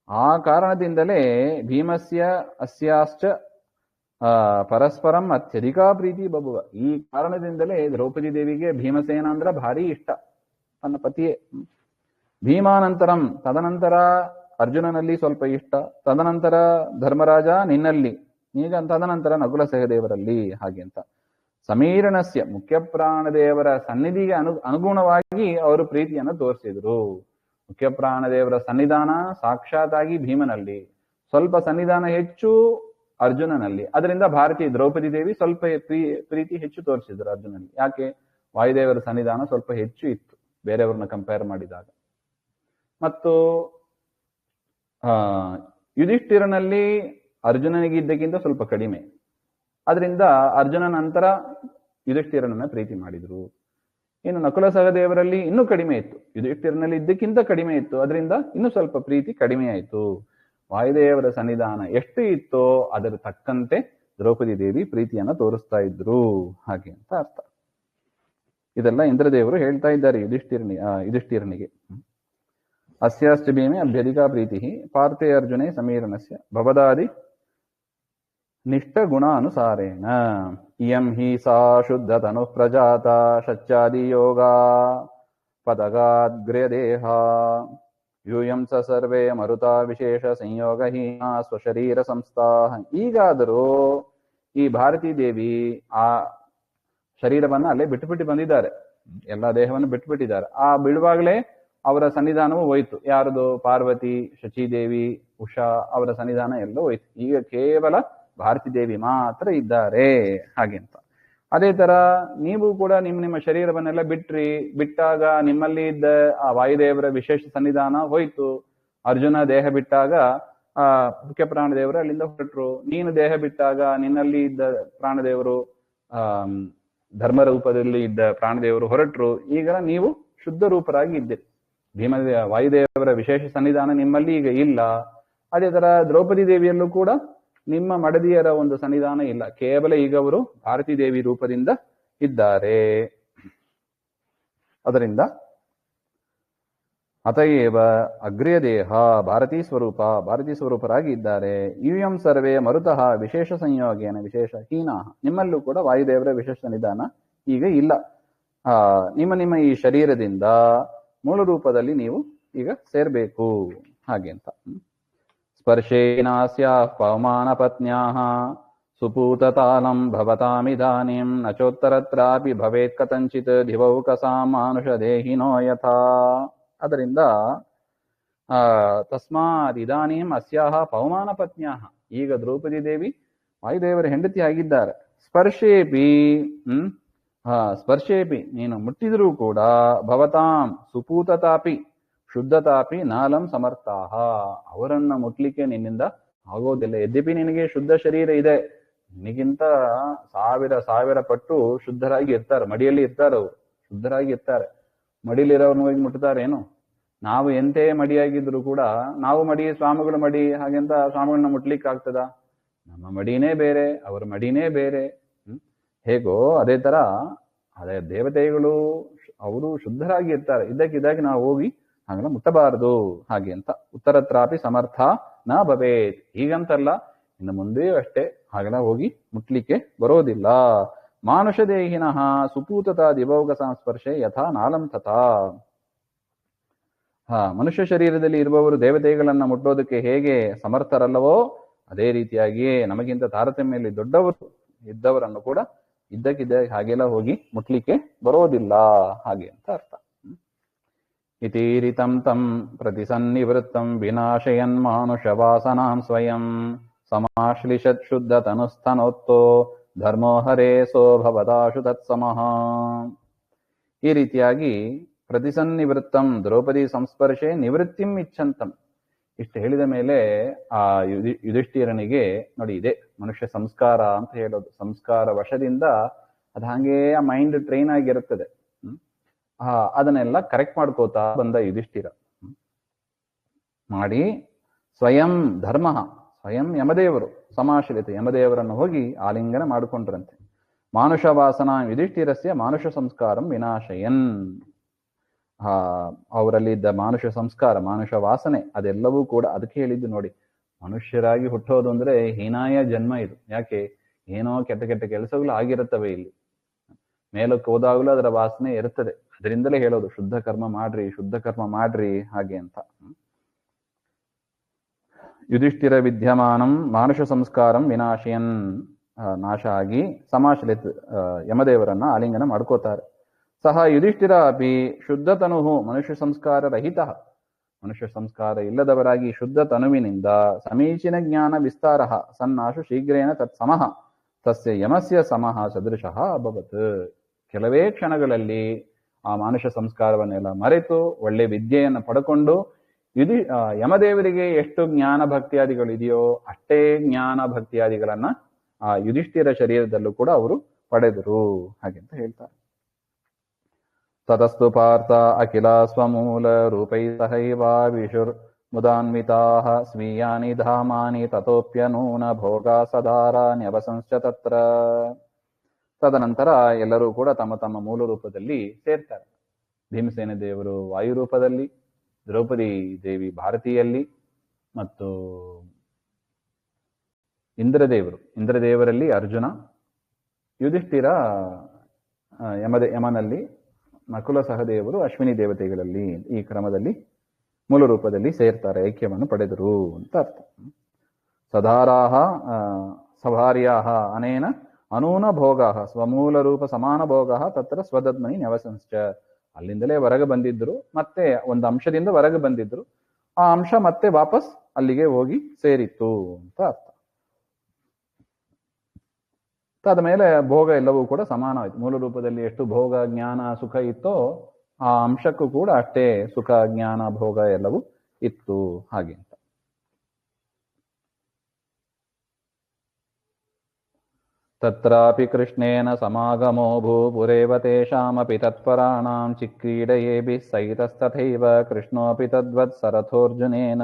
A: ಆ ಕಾರಣದಿಂದಲೇ ಭೀಮಸ್ಯ ಅಸ್ಯಾಶ್ಚ ಪರಸ್ಪರಂ ಅತ್ಯಧಿಕಾ ಪ್ರೀತಿ ಬಭುವ. ಈ ಕಾರಣದಿಂದಲೇ ದ್ರೌಪದಿ ದೇವಿಗೆ ಭೀಮಸೇನ ಅಂದ್ರ ಭಾರಿ ಇಷ್ಟ, ತನ್ನ ಪತಿಯೇ. ಭೀಮಾನಂತರಂ, ತದನಂತರ ಅರ್ಜುನನಲ್ಲಿ ಸ್ವಲ್ಪ ಇಷ್ಟ, ತದನಂತರ ಧರ್ಮರಾಜ ನಿನ್ನಲ್ಲಿ, ಈಗ ತದನಂತರ ನಕುಲ ಸಹದೇವರಲ್ಲಿ ಹಾಗೆ ಅಂತ. ಸಮೀರಣಸ್ಯ, ಮುಖ್ಯ ಪ್ರಾಣದೇವರ ಸನ್ನಿಧಿಗೆ ಅನುಗುಣವಾಗಿ ಅವರು ಪ್ರೀತಿಯನ್ನು ತೋರಿಸಿದ್ರು. ಮುಖ್ಯ ಪ್ರಾಣದೇವರ ಸನ್ನಿಧಾನ ಸಾಕ್ಷಾತ್ತಾಗಿ ಭೀಮನಲ್ಲಿ, ಸ್ವಲ್ಪ ಸನ್ನಿಧಾನ ಹೆಚ್ಚು ಅರ್ಜುನನಲ್ಲಿ. ಅದರಿಂದ ದ್ರೌಪದಿ ದೇವಿ ಸ್ವಲ್ಪ ಪ್ರೀತಿ ಹೆಚ್ಚು ತೋರಿಸಿದ್ರು ಅರ್ಜುನಲ್ಲಿ. ಯಾಕೆ? ವಾಯುದೇವರ ಸನ್ನಿಧಾನ ಸ್ವಲ್ಪ ಹೆಚ್ಚು ಇತ್ತು ಬೇರೆಯವ್ರನ್ನ ಕಂಪೇರ್ ಮಾಡಿದಾಗ. ಮತ್ತು ಯುಧಿಷ್ಠಿರನಲ್ಲಿ ಅರ್ಜುನನಿಗಿದ್ದಕ್ಕಿಂತ ಸ್ವಲ್ಪ ಕಡಿಮೆ. ಅದರಿಂದ ಅರ್ಜುನ ನಂತರ ಯುಧಿಷ್ಠಿರನನ್ನ ಪ್ರೀತಿ ಮಾಡಿದ್ರು. ಇನ್ನು ನಕುಲ ಸಹದೇವರಲ್ಲಿ ಇನ್ನೂ ಕಡಿಮೆ ಇತ್ತು, ಯುಧಿಷ್ಠಿರನಲ್ಲಿ ಇದ್ದಕ್ಕಿಂತ ಕಡಿಮೆ ಇತ್ತು. ಅದರಿಂದ ಇನ್ನೂ ಸ್ವಲ್ಪ ಪ್ರೀತಿ ಕಡಿಮೆ ಆಯಿತು. ವಾಯುದೇವರ ಸನ್ನಿಧಾನ ಎಷ್ಟು ಇತ್ತೋ ಅದರ ತಕ್ಕಂತೆ ದ್ರೌಪದಿ ದೇವಿ ಪ್ರೀತಿಯನ್ನ ತೋರಿಸ್ತಾ ಇದ್ರು ಹಾಗೆ ಅಂತ ಅರ್ಥ. ಇದೆಲ್ಲ ಇಂದ್ರದೇವರು ಹೇಳ್ತಾ ಇದ್ದಾರೆ ಯುಧಿಷ್ಠಿರನಿಗೆ. ಅಸ್ಯಾಶ್ಚ ಭೀಮೆ ಅಭ್ಯಧಿಕಾ ಪ್ರೀತಿ ಪಾರ್ಥೆ ಅರ್ಜುನೆ ಸಮೀರಣಸ್ಯ ಭವದಾದಿ ನಿಷ್ಠ ಗುಣಾನುಸಾರೇಣ ಇಯಂ ಹಿ ಸಾ ಶುದ್ಧ ತನು ಪ್ರಜಾತ ಶಚ್ಚಾದಿ ಯೋಗ ಪದಗಾದ್ಗ್ರ್ಯದೇಹ ಯೂಯಂ ಸ ಸರ್ವೇ ಮರುತ ವಿಶೇಷ ಸಂಯೋಗಹೀನ ಸ್ವಶರೀರ ಸಂಸ್ಥಾ. ಈಗಾದರೂ ಈ ಭಾರತೀ ದೇವಿ ಆ ಶರೀರವನ್ನ ಅಲ್ಲೇ ಬಿಟ್ಟುಬಿಟ್ಟು ಬಂದಿದ್ದಾರೆ, ಎಲ್ಲ ದೇಹವನ್ನು ಬಿಟ್ಟುಬಿಟ್ಟಿದ್ದಾರೆ. ಆ ಬಿಡುವಾಗಲೇ ಅವರ ಸನ್ನಿಧಾನವೂ ಹೋಯ್ತು. ಯಾರದು? ಪಾರ್ವತಿ, ಶಚಿದೇವಿ, ಉಷಾ ಅವರ ಸನ್ನಿಧಾನ ಎಲ್ಲ ಹೋಯ್ತು. ಈಗ ಕೇವಲ ಭಾರತೀ ದೇವಿ ಮಾತ್ರ ಇದ್ದಾರೆ ಹಾಗೆ ಅಂತ. ಅದೇ ತರ ನೀವು ಕೂಡ ನಿಮ್ಮ ಶರೀರವನ್ನೆಲ್ಲ ಬಿಟ್ಟಾಗ ನಿಮ್ಮಲ್ಲಿ ಇದ್ದ ಆ ವಾಯುದೇವರ ವಿಶೇಷ ಸನ್ನಿಧಾನ ಹೋಯ್ತು. ಅರ್ಜುನ ದೇಹ ಬಿಟ್ಟಾಗ ಆ ಮುಖ್ಯ ಪ್ರಾಣದೇವರು ಅಲ್ಲಿಂದ ಹೊರಟರು. ನೀನು ದೇಹ ಬಿಟ್ಟಾಗ ನಿನ್ನಲ್ಲಿ ಇದ್ದ ಪ್ರಾಣದೇವರು ಧರ್ಮ ರೂಪದಲ್ಲಿ ಇದ್ದ ಪ್ರಾಣದೇವರು ಹೊರಟರು. ಈಗ ನೀವು ಶುದ್ಧ ರೂಪರಾಗಿ ಇದ್ದೀರಿ. ವಾಯುದೇವರ ವಿಶೇಷ ಸನ್ನಿಧಾನ ನಿಮ್ಮಲ್ಲಿ ಈಗ ಇಲ್ಲ. ಅದೇ ತರ ದ್ರೌಪದಿ ದೇವಿಯಲ್ಲೂ ಕೂಡ ನಿಮ್ಮ ಮಡದಿಯರ ಒಂದು ಸನ್ನಿಧಾನ ಇಲ್ಲ. ಕೇವಲ ಈಗ ಅವರು ಭಾರತೀ ದೇವಿ ರೂಪದಿಂದ ಇದ್ದಾರೆ. ಅದರಿಂದ ಅತಯೇವ ಅಗ್ರ್ಯ ದೇಹ ಭಾರತೀ ಸ್ವರೂಪರಾಗಿ ಇದ್ದಾರೆ. ಯೂಯಂ ಸರ್ವೇ ಮರುತಃ ವಿಶೇಷ ಸಂಯೋಗೇನ ವಿಶೇಷ ಹೀನಾ. ನಿಮ್ಮಲ್ಲೂ ಕೂಡ ವಾಯುದೇವರ ವಿಶೇಷ ಸನ್ನಿಧಾನ ಈಗ ಇಲ್ಲ. ನಿಮ್ಮ ಈ ಶರೀರದಿಂದ ಮೂಲ ರೂಪದಲ್ಲಿ ನೀವು ಈಗ ಸೇರ್ಬೇಕು ಹಾಗೆ ಅಂತ. ಸ್ಪರ್ಶೇನಾಸ್ಯಾಃ ಪವಮಾನ ಪತ್ನ್ಯಾಃ ಸುಪೂತತಾಲಂ ಭವತಾಮಿದಾನಿಂ ನಚೋತ್ತರತ್ರಾಪಿ ಭವೇತ್ ಕಥಂಚಿತ್ ದಿವೌಕಸಾಂ ಮಾನುಷ ದೇಹಿನೋ ಯಥಾ. ಅದರಿಂದ ತಸ್ಮಾತ್ ಇದಾನೀಂ ಅಸ್ಯಾಹ ಪವಮಾನ ಪತ್ನ್ಯಾಹ. ಈಗ ದ್ರೌಪದಿ ದೇವಿ ವಾಯುದೇವರ ಹೆಂಡತಿ ಆಗಿದ್ದಾರೆ. ಸ್ಪರ್ಶೇಪಿ ನೀನು ಮುಟ್ಟಿದರೂ ಕೂಡ ಭವತಾಂ ಸುಪೂತತಾಪಿ ಶುದ್ಧತಾಪಿ ನಾಲಂ ಸಮರ್ಥಾಹ. ಅವರನ್ನ ಮುಟ್ಲಿಕ್ಕೆ ನಿನ್ನಿಂದ ಆಗೋದಿಲ್ಲ. ಯದ್ಯಪಿ ನಿನಗೆ ಶುದ್ಧ ಶರೀರ ಇದೆ, ನಿನಗಿಂತ ಸಾವಿರ ಪಟ್ಟು ಶುದ್ಧರಾಗಿ ಇರ್ತಾರೆ. ಮಡಿಯಲ್ಲಿ ಇರ್ತಾರೆ, ಅವರು ಶುದ್ಧರಾಗಿ ಇರ್ತಾರೆ. ಮಡಿಲಿರೋರ್ನ ಹೋಗಿ ಮುಟ್ತಾರೇನು? ನಾವು ಎಂತೇ ಮಡಿಯಾಗಿದ್ರು ಕೂಡ ನಾವು ಸ್ವಾಮಿಗಳ ಮಡಿ ಹಾಗೆಂತ ಸ್ವಾಮಿಗಳನ್ನ ಮುಟ್ಲಿಕ್ಕೆ ಆಗ್ತದ? ನಮ್ಮ ಮಡಿನೇ ಬೇರೆ, ಅವರ ಮಡಿನೇ ಬೇರೆ. ಹೇಗೋ ಅದೇ ತರ ಅದೇ ದೇವತೆಗಳು ಅವರು ಶುದ್ಧರಾಗಿ ಇರ್ತಾರೆ. ಇದ್ದಕ್ಕಿದ್ದಾಗಿ ನಾವು ಹೋಗಿ ಹಾಗೆಲ್ಲ ಮುಟ್ಟಬಾರದು ಹಾಗೆ ಅಂತ. ಉತ್ತರತ್ರಾಪಿ ಸಮರ್ಥ ನ ಭವೇತ್. ಹೀಗಂತಲ್ಲ, ಇನ್ನು ಮುಂದೆಯೂ ಅಷ್ಟೇ ಹಾಗೆಲ್ಲ ಹೋಗಿ ಮುಟ್ಲಿಕ್ಕೆ ಬರೋದಿಲ್ಲ. ಮಾನುಷ ದೇಹಿನಃ ಸುಪೂತತಾ ದಿವೌಕ ಸಂಸ್ಪರ್ಶೆ ಯಥಾ ನಾಲಂ ತಥಾ. ಮನುಷ್ಯ ಶರೀರದಲ್ಲಿ ಇರುವವರು ದೇವತೆಗಳನ್ನ ಮುಟ್ಟೋದಕ್ಕೆ ಹೇಗೆ ಸಮರ್ಥರಲ್ಲವೋ ಅದೇ ರೀತಿಯಾಗಿಯೇ ನಮಗಿಂತ ತಾರತಮ್ಯದಲ್ಲಿ ದೊಡ್ಡವರು ಇದ್ದವರನ್ನು ಕೂಡ ಇದ್ದಕ್ಕಿದ್ದ ಹಾಗೆಲ್ಲ ಹೋಗಿ ಮುಟ್ಲಿಕ್ಕೆ ಬರೋದಿಲ್ಲ ಹಾಗೆ ಅಂತ ಅರ್ಥ. ಇತೀರಿತಂ ತಂ ಪ್ರತಿಸನ್ನಿವೃತ್ತಂ ವಿನಾಶಯನ್ ಮಾನುಷ ವಾಸನಾಂ ಸ್ವಯಂ ಸಮಾಶ್ಲಿಷತ್ ಶುದ್ಧ ತನುಸ್ತನೋತ್ತೋ ಧರ್ಮೋ ಹರೇ ಸೋ ಭವದಾಶು ತತ್ಸಮಃ. ಈ ರೀತಿಯಾಗಿ ಪ್ರತಿಸನ್ನಿವೃತ್ತಂ ದ್ರೌಪದಿ ಸಂಸ್ಪರ್ಶೆ ನಿವೃತ್ತಿಂ ಇಚ್ಛಂತಂ. ಇಷ್ಟು ಹೇಳಿದ ಮೇಲೆ ಆ ಯುಧಿಷ್ಠಿರನಿಗೆ ನೋಡಿ, ಇದೆ ಮನುಷ್ಯ ಸಂಸ್ಕಾರ ಅಂತ ಹೇಳೋದು. ಸಂಸ್ಕಾರ ವಶದಿಂದ ಅದು ಹಾಗೇ ಆ ಮೈಂಡ್ ಟ್ರೈನ್ ಆಗಿರುತ್ತದೆ. ಅದನ್ನೆಲ್ಲ ಕರೆಕ್ಟ್ ಮಾಡ್ಕೋತಾ ಬಂದ ಯುಧಿಷ್ಠಿರ ಮಾಡಿ ಸ್ವಯಂ ಧರ್ಮ ಸ್ವಯಂ ಯಮದೇವರು ಸಮಾಶ್ರಿತ ಯಮದೇವರನ್ನು ಹೋಗಿ ಆಲಿಂಗನ ಮಾಡಿಕೊಂಡ್ರಂತೆ. ಮಾನುಷ ವಾಸನ ಯುಧಿಷ್ಠಿರಸ್ಯ ಮಾನುಷ ಸಂಸ್ಕಾರಂ ವಿನಾಶಯನ್. ಅವರಲ್ಲಿದ್ದ ಮಾನುಷ ಸಂಸ್ಕಾರ, ಮಾನುಷ ವಾಸನೆ ಅದೆಲ್ಲವೂ ಕೂಡ ಅದಕ್ಕೆ ಹೇಳಿದ್ದು ನೋಡಿ. ಮನುಷ್ಯರಾಗಿ ಹುಟ್ಟೋದು ಅಂದ್ರೆ ಹೀನಾಯ ಜನ್ಮ ಇದು. ಯಾಕೆ? ಏನೋ ಕೆಟ್ಟ ಕೆಟ್ಟ ಕೆಲಸಗಳು ಆಗಿರುತ್ತವೆ ಇಲ್ಲಿ. ಮೇಲಕ್ಕೆ ಹೋದಾಗಲೂ ಅದರ ವಾಸನೆ ಇರುತ್ತದೆ. ಅದರಿಂದಲೇ ಹೇಳೋದು ಶುದ್ಧ ಕರ್ಮ ಮಾಡ್ರಿ ಹಾಗೆ ಅಂತ. ಯುಧಿಷ್ಠಿರ ವಿದ್ಯಮಾನಂ ಮಾನುಷ ಸಂಸ್ಕಾರಂ ವಿನಾಶಯನ್. ನಾಶ ಆಗಿ ಸಮಾಶ್ಲಿತ ಯಮದೇವರನ್ನ ಆಲಿಂಗನ ಮಾಡ್ಕೋತಾರೆ. ಸಹ ಯುಧಿಷ್ಠಿರ ಅಪಿ ಶುದ್ಧ ತನುಹು ಮನುಷ್ಯ ಸಂಸ್ಕಾರ ರಹಿತ. ಮನುಷ್ಯ ಸಂಸ್ಕಾರ ಇಲ್ಲದವರಾಗಿ ಶುದ್ಧ ತನುವಿನಿಂದ ಸಮೀಚೀನ ಜ್ಞಾನ ವಿಸ್ತಾರ ಸನ್ನಾಶು ಶೀಘ್ರೇಣ ತತ್ಸಮಃ ತಸ್ಯ ಯಮಸ್ಯ ಸಮಃ ಸದೃಶಃ ಅಭವತ್. ಕೆಲವೇ ಕ್ಷಣಗಳಲ್ಲಿ ಆ ಮಾನುಷ ಸಂಸ್ಕಾರವನ್ನೆಲ್ಲ ಮರೆತು ಒಳ್ಳೆ ವಿದ್ಯೆಯನ್ನು ಪಡ್ಕೊಂಡು ಯಮದೇವರಿಗೆ ಎಷ್ಟು ಜ್ಞಾನ ಭಕ್ತಿಯಾದಿಗಳಿದೆಯೋ ಅಷ್ಟೇ ಜ್ಞಾನ ಭಕ್ತಿಯಾದಿಗಳನ್ನ ಆ ಯುಧಿಷ್ಠಿರ ಶರೀರದಲ್ಲೂ ಕೂಡ ಅವರು ಪಡೆದರು ಹಾಗೆಂತ ಹೇಳ್ತಾರೆ. ತತಸ್ತು ಪಾರ್ಥ ಅಖಿಲ ಸ್ವಮೂಲ ರೂಪೈ ಸಹೈವಾವಿಷುರ್ ಮುದಾನ್ವಿತಾಃ ಸ್ವೀಯಾನಿ ಧಾಮಾನಿ ತತೋಪ್ಯನೂನ ಭೋಗ ಸದಾರಾನ್ಯವಸಂಶ್ಚ ತತ್ರ. ತದನಂತರ ಎಲ್ಲರೂ ಕೂಡ ತಮ್ಮ ತಮ್ಮ ಮೂಲ ರೂಪದಲ್ಲಿ ಸೇರ್ತಾರೆ. ಭೀಮಸೇನ ದೇವರು ವಾಯು ರೂಪದಲ್ಲಿ, ದ್ರೌಪದಿ ದೇವಿ ಭಾರತೀಯಲ್ಲಿ, ಮತ್ತು ಇಂದ್ರದೇವರಲ್ಲಿ ಅರ್ಜುನ, ಯುಧಿಷ್ಠಿರ ಯಮನಲ್ಲಿ, ನಕುಲ ಸಹದೇವರು ಅಶ್ವಿನಿ ದೇವತೆಗಳಲ್ಲಿ ಈ ಕ್ರಮದಲ್ಲಿ ಮೂಲ ರೂಪದಲ್ಲಿ ಸೇರ್ತಾರೆ, ಐಕ್ಯವನ್ನು ಪಡೆದರು ಅಂತ ಅರ್ಥ. ಸಧಾರಾಹ ಸಭಾರ್ಯಾಹ ಅನೇನ ಅನೂನ ಭೋಗಾಹ ಸ್ವಮೂಲ ರೂಪ ಸಮಾನ ಭೋಗ ತತ್ರ ಸ್ವದತ್ಮನಿ ನ್ಯವಸಂಶ್ಚ. ಅಲ್ಲಿಂದಲೇ ಹೊರಗೆ ಬಂದಿದ್ರು, ಮತ್ತೆ ಒಂದು ಅಂಶದಿಂದ ಹೊರಗೆ ಬಂದಿದ್ರು, ಆ ಅಂಶ ಮತ್ತೆ ವಾಪಸ್ ಅಲ್ಲಿಗೆ ಹೋಗಿ ಸೇರಿತ್ತು ಅಂತ ಅರ್ಥ. ಅದಾದ ಮೇಲೆ ಭೋಗ ಎಲ್ಲವೂ ಕೂಡ ಸಮಾನವಾಯಿತು. ಮೂಲ ರೂಪದಲ್ಲಿ ಎಷ್ಟು ಭೋಗ ಜ್ಞಾನ ಸುಖ ಇತ್ತೋ ಆ ಅಂಶಕ್ಕೂ ಕೂಡ ಅಷ್ಟೇ ಸುಖ ಜ್ಞಾನ ಭೋಗ ಎಲ್ಲವೂ ಇತ್ತು ಹಾಗೆ ಅಂತ. ತತ್ರಾಪಿ ಕೃಷ್ಣೇನ ಸಮಾಗಮೋ ಭೂಪುರೇವ ತೇಷಾಮಪಿ ತತ್ಪರಾಣಾಂ ಚಿಕ್ರೀಡಯೇಭಿಃ ಸಹಿತಸ್ತಥೈವ ಕೃಷ್ಣೋಪಿ ತದ್ವತ್ ಸರಥೋರ್ಜುನೇನ.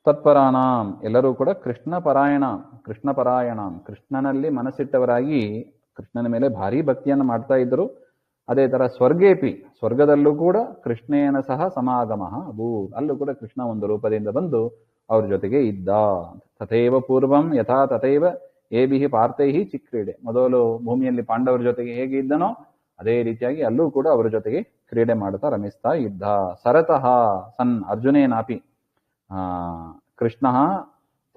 A: ತತ್ಪರಾಣಾಂ ಎಲ್ಲರೂ ಕೂಡ ಕೃಷ್ಣ ಪರಾಯಣ ಕೃಷ್ಣನಲ್ಲಿ ಮನಸ್ಸಿಟ್ಟವರಾಗಿ ಕೃಷ್ಣನ ಮೇಲೆ ಭಾರಿ ಭಕ್ತಿಯನ್ನು ಮಾಡ್ತಾ ಇದ್ದರು. ಅದೇ ತರ ಸ್ವರ್ಗದಲ್ಲೂ ಕೂಡ ಕೃಷ್ಣೇನ ಸಹ ಸಮಾಗಮ ಅಲ್ಲೂ ಕೂಡ ಕೃಷ್ಣ ಒಂದು ರೂಪದಿಂದ ಬಂದು ಅವ್ರ ಜೊತೆಗೆ ಇದ್ದ. ತಥೈವ ಪೂರ್ವಂ ಯಥಾ ತಥೈವ ಏಭಿಹಿ ಪಾರ್ಥೈಹಿ ಚಿಕ್ರೀಡೆ, ಮೊದಲು ಭೂಮಿಯಲ್ಲಿ ಪಾಂಡವರ ಜೊತೆಗೆ ಹೇಗೆ ಇದ್ದನೋ ಅದೇ ರೀತಿಯಾಗಿ ಅಲ್ಲೂ ಕೂಡ ಅವರ ಜೊತೆಗೆ ಕ್ರೀಡೆ ಮಾಡುತ್ತಾ ರಮಿಸ್ತಾ ಇದ್ದ. ಸರತಃ ಸನ್ ಅರ್ಜುನೇನಾಪಿ ಕೃಷ್ಣ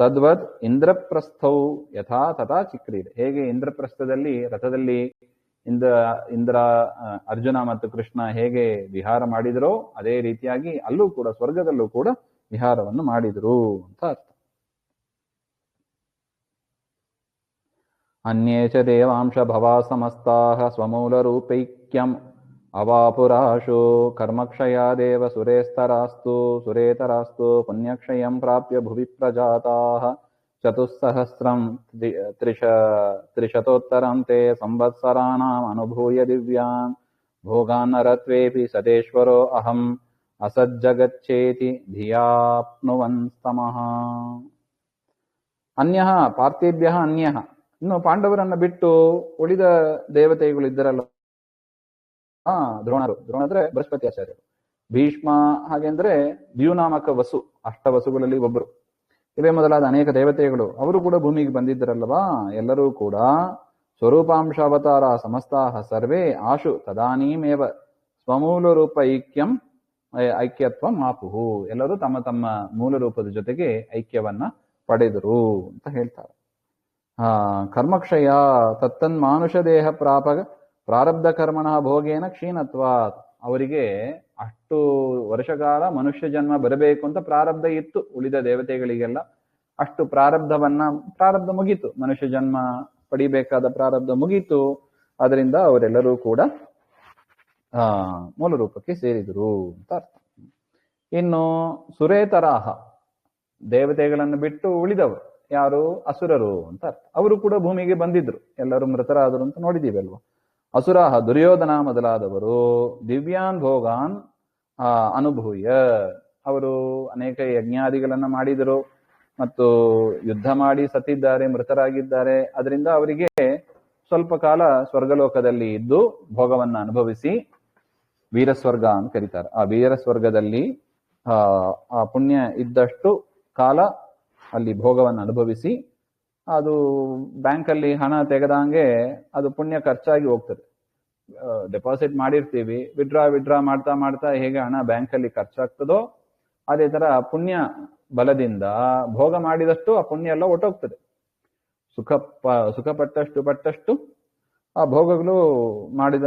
A: ತದ್ವದ್ ಇಂದ್ರಪ್ರಸ್ಥೌ ಯಥಾ ತಥಾ ಚಿಕ್ರೀಡೆ, ಹೇಗೆ ಇಂದ್ರಪ್ರಸ್ಥದಲ್ಲಿ ರಥದಲ್ಲಿ ಇಂದ್ರ ಅರ್ಜುನ ಮತ್ತು ಕೃಷ್ಣ ಹೇಗೆ ವಿಹಾರ ಮಾಡಿದರೋ ಅದೇ ರೀತಿಯಾಗಿ ಅಲ್ಲೂ ಕೂಡ ಸ್ವರ್ಗದಲ್ಲೂ ಕೂಡ ವಿಹಾರವನ್ನು ಮಾಡಿದರು ಅಂತ ಅರ್ಥ. ಅನ್ಯೇ ಚ ದೇವಾಂಶ ಭವಾ ಸಮಸ್ತಾಃ ಸ್ವಮೂಲ ರೂಪೈಕ್ಯಂ ಅವಾಪುರಾಶು ಕರ್ಮಕ್ಷಯಾದೇವ ಸುರೇತರಾಸ್ತು ಪುಣ್ಯಕ್ಷಯಂ ಪ್ರಾಪ್ಯ ಭುವಿ ಪ್ರಜಾತಾಃ ಚತುಸ್ಸಹಸ್ರಂ ತ್ರಿಶತೋತ್ತರಂ ತೇ ಸಂವತ್ಸರಾಣಾಂ ಅನುಭೂಯ ದಿವ್ಯಾನ್ ಭೋಗಾನ್ ನರತ್ವೇಪಿ ಸದೇಶ್ವರೋ ಅಹಂ ಅಸಜ್ಜಗಚ್ಚೇತಿ ಧಿಯಾಪ್ನುವನ್ಸ್ತಮಃ. ಅನ್ಯಃ ಪಾರ್ಥೇಭ್ಯಃ ಅನ್ಯಃ, ಇನ್ನು ಪಾಂಡವರನ್ನ ಬಿಟ್ಟು ಉಳಿದ ದೇವತೆಗಳು ಇದ್ದರಲ್ಲ, ದ್ರೋಣರು ಅಂದ್ರೆ ಬೃಹಸ್ಪತಿ ಆಚಾರ್ಯರು, ಭೀಷ್ಮ ಹಾಗೆಂದ್ರೆ ದ್ಯುನಾಮಕ ವಸು, ಅಷ್ಟವಸುಗಳಲ್ಲಿ ಒಬ್ಬರು, ಇವೇ ಮೊದಲಾದ ಅನೇಕ ದೇವತೆಗಳು ಅವರು ಕೂಡ ಭೂಮಿಗೆ ಬಂದಿದ್ದರಲ್ವಾ. ಎಲ್ಲರೂ ಕೂಡ ಸ್ವರೂಪಾಂಶಾವತಾರ ಸಮಸ್ತಾಹ ಸರ್ವೇ ಆಶು ತದಾನೀಮೇವ ಸ್ವಮೂಲ ರೂಪ ಐಕ್ಯತ್ವ ಮಾಪುಹು, ಎಲ್ಲರೂ ತಮ್ಮ ತಮ್ಮ ಮೂಲ ರೂಪದ ಜೊತೆಗೆ ಐಕ್ಯವನ್ನ ಪಡೆದರು ಅಂತ ಹೇಳ್ತಾರೆ. ಕರ್ಮಕ್ಷಯ ತತ್ತನ್ ಮಾನುಷ ದೇಹ ಪ್ರಾರಬ್ಧ ಕರ್ಮಣ ಭೋಗೇನ ಕ್ಷೀಣತ್ವಾತ್, ಅವರಿಗೆ ಅಷ್ಟು ವರ್ಷಕಾಲ ಮನುಷ್ಯ ಜನ್ಮ ಬರಬೇಕು ಅಂತ ಪ್ರಾರಬ್ಧ ಇತ್ತು. ಉಳಿದ ದೇವತೆಗಳಿಗೆಲ್ಲ ಅಷ್ಟು ಪ್ರಾರಬ್ಧ ಮುಗೀತು, ಮನುಷ್ಯ ಜನ್ಮ ಪಡಿಬೇಕಾದ ಪ್ರಾರಬ್ಧ ಮುಗೀತು. ಅದರಿಂದ ಅವರೆಲ್ಲರೂ ಕೂಡ ಮೂಲ ರೂಪಕ್ಕೆ ಸೇರಿದರು ಅಂತ ಅರ್ಥ. ಇನ್ನು ಸುರೇತರಾಹ, ದೇವತೆಗಳನ್ನು ಬಿಟ್ಟು ಉಳಿದವರು ಯಾರು, ಅಸುರರು ಅಂತ ಅರ್ಥ. ಅವರು ಕೂಡ ಭೂಮಿಗೆ ಬಂದಿದ್ರು, ಎಲ್ಲರೂ ಮೃತರಾದರು ಅಂತ ನೋಡಿದೀವಿ ಅಲ್ವಾ. ಅಸುರಾಹ ದುರ್ಯೋಧನ ಮೊದಲಾದವರು ದಿವ್ಯಾನ್ ಭೋಗಾನ್ ಅನುಭೂಯ, ಅವರು ಅನೇಕ ಯಜ್ಞಾದಿಗಳನ್ನ ಮಾಡಿದರು ಮತ್ತು ಯುದ್ಧ ಮಾಡಿ ಸತ್ತಿದ್ದಾರೆ, ಮೃತರಾಗಿದ್ದಾರೆ. ಅದರಿಂದ ಅವರಿಗೆ ಸ್ವಲ್ಪ ಕಾಲ ಸ್ವರ್ಗಲೋಕದಲ್ಲಿ ಇದ್ದು ಭೋಗವನ್ನ ಅನುಭವಿಸಿ ವೀರಸ್ವರ್ಗ ಅಂತ ಕರೀತಾರೆ. ಆ ವೀರಸ್ವರ್ಗದಲ್ಲಿ ಆ ಪುಣ್ಯ ಇದ್ದಷ್ಟು ಕಾಲ ಅಲ್ಲಿ ಭೋಗವನ್ನು ಅನುಭವಿಸಿ, ಅದು ಬ್ಯಾಂಕಲ್ಲಿ ಹಣ ತೆಗೆದಂಗೆ ಅದು ಪುಣ್ಯ ಖರ್ಚಾಗಿ ಹೋಗ್ತದೆ. ಡೆಪಾಸಿಟ್ ಮಾಡಿರ್ತೀವಿ, ವಿಡ್ರಾ ಮಾಡ್ತಾ ಮಾಡ್ತಾ ಹೇಗೆ ಹಣ ಬ್ಯಾಂಕಲ್ಲಿ ಖರ್ಚಾಗ್ತದೋ ಅದೇ ತರ ಪುಣ್ಯ ಬಲದಿಂದ ಭೋಗ ಮಾಡಿದಷ್ಟು ಆ ಪುಣ್ಯ ಎಲ್ಲ ಒಟ್ಟೋಗ್ತದೆ. ಸುಖ ಪಟ್ಟಷ್ಟು ಆ ಭೋಗಗಳು ಮಾಡಿದ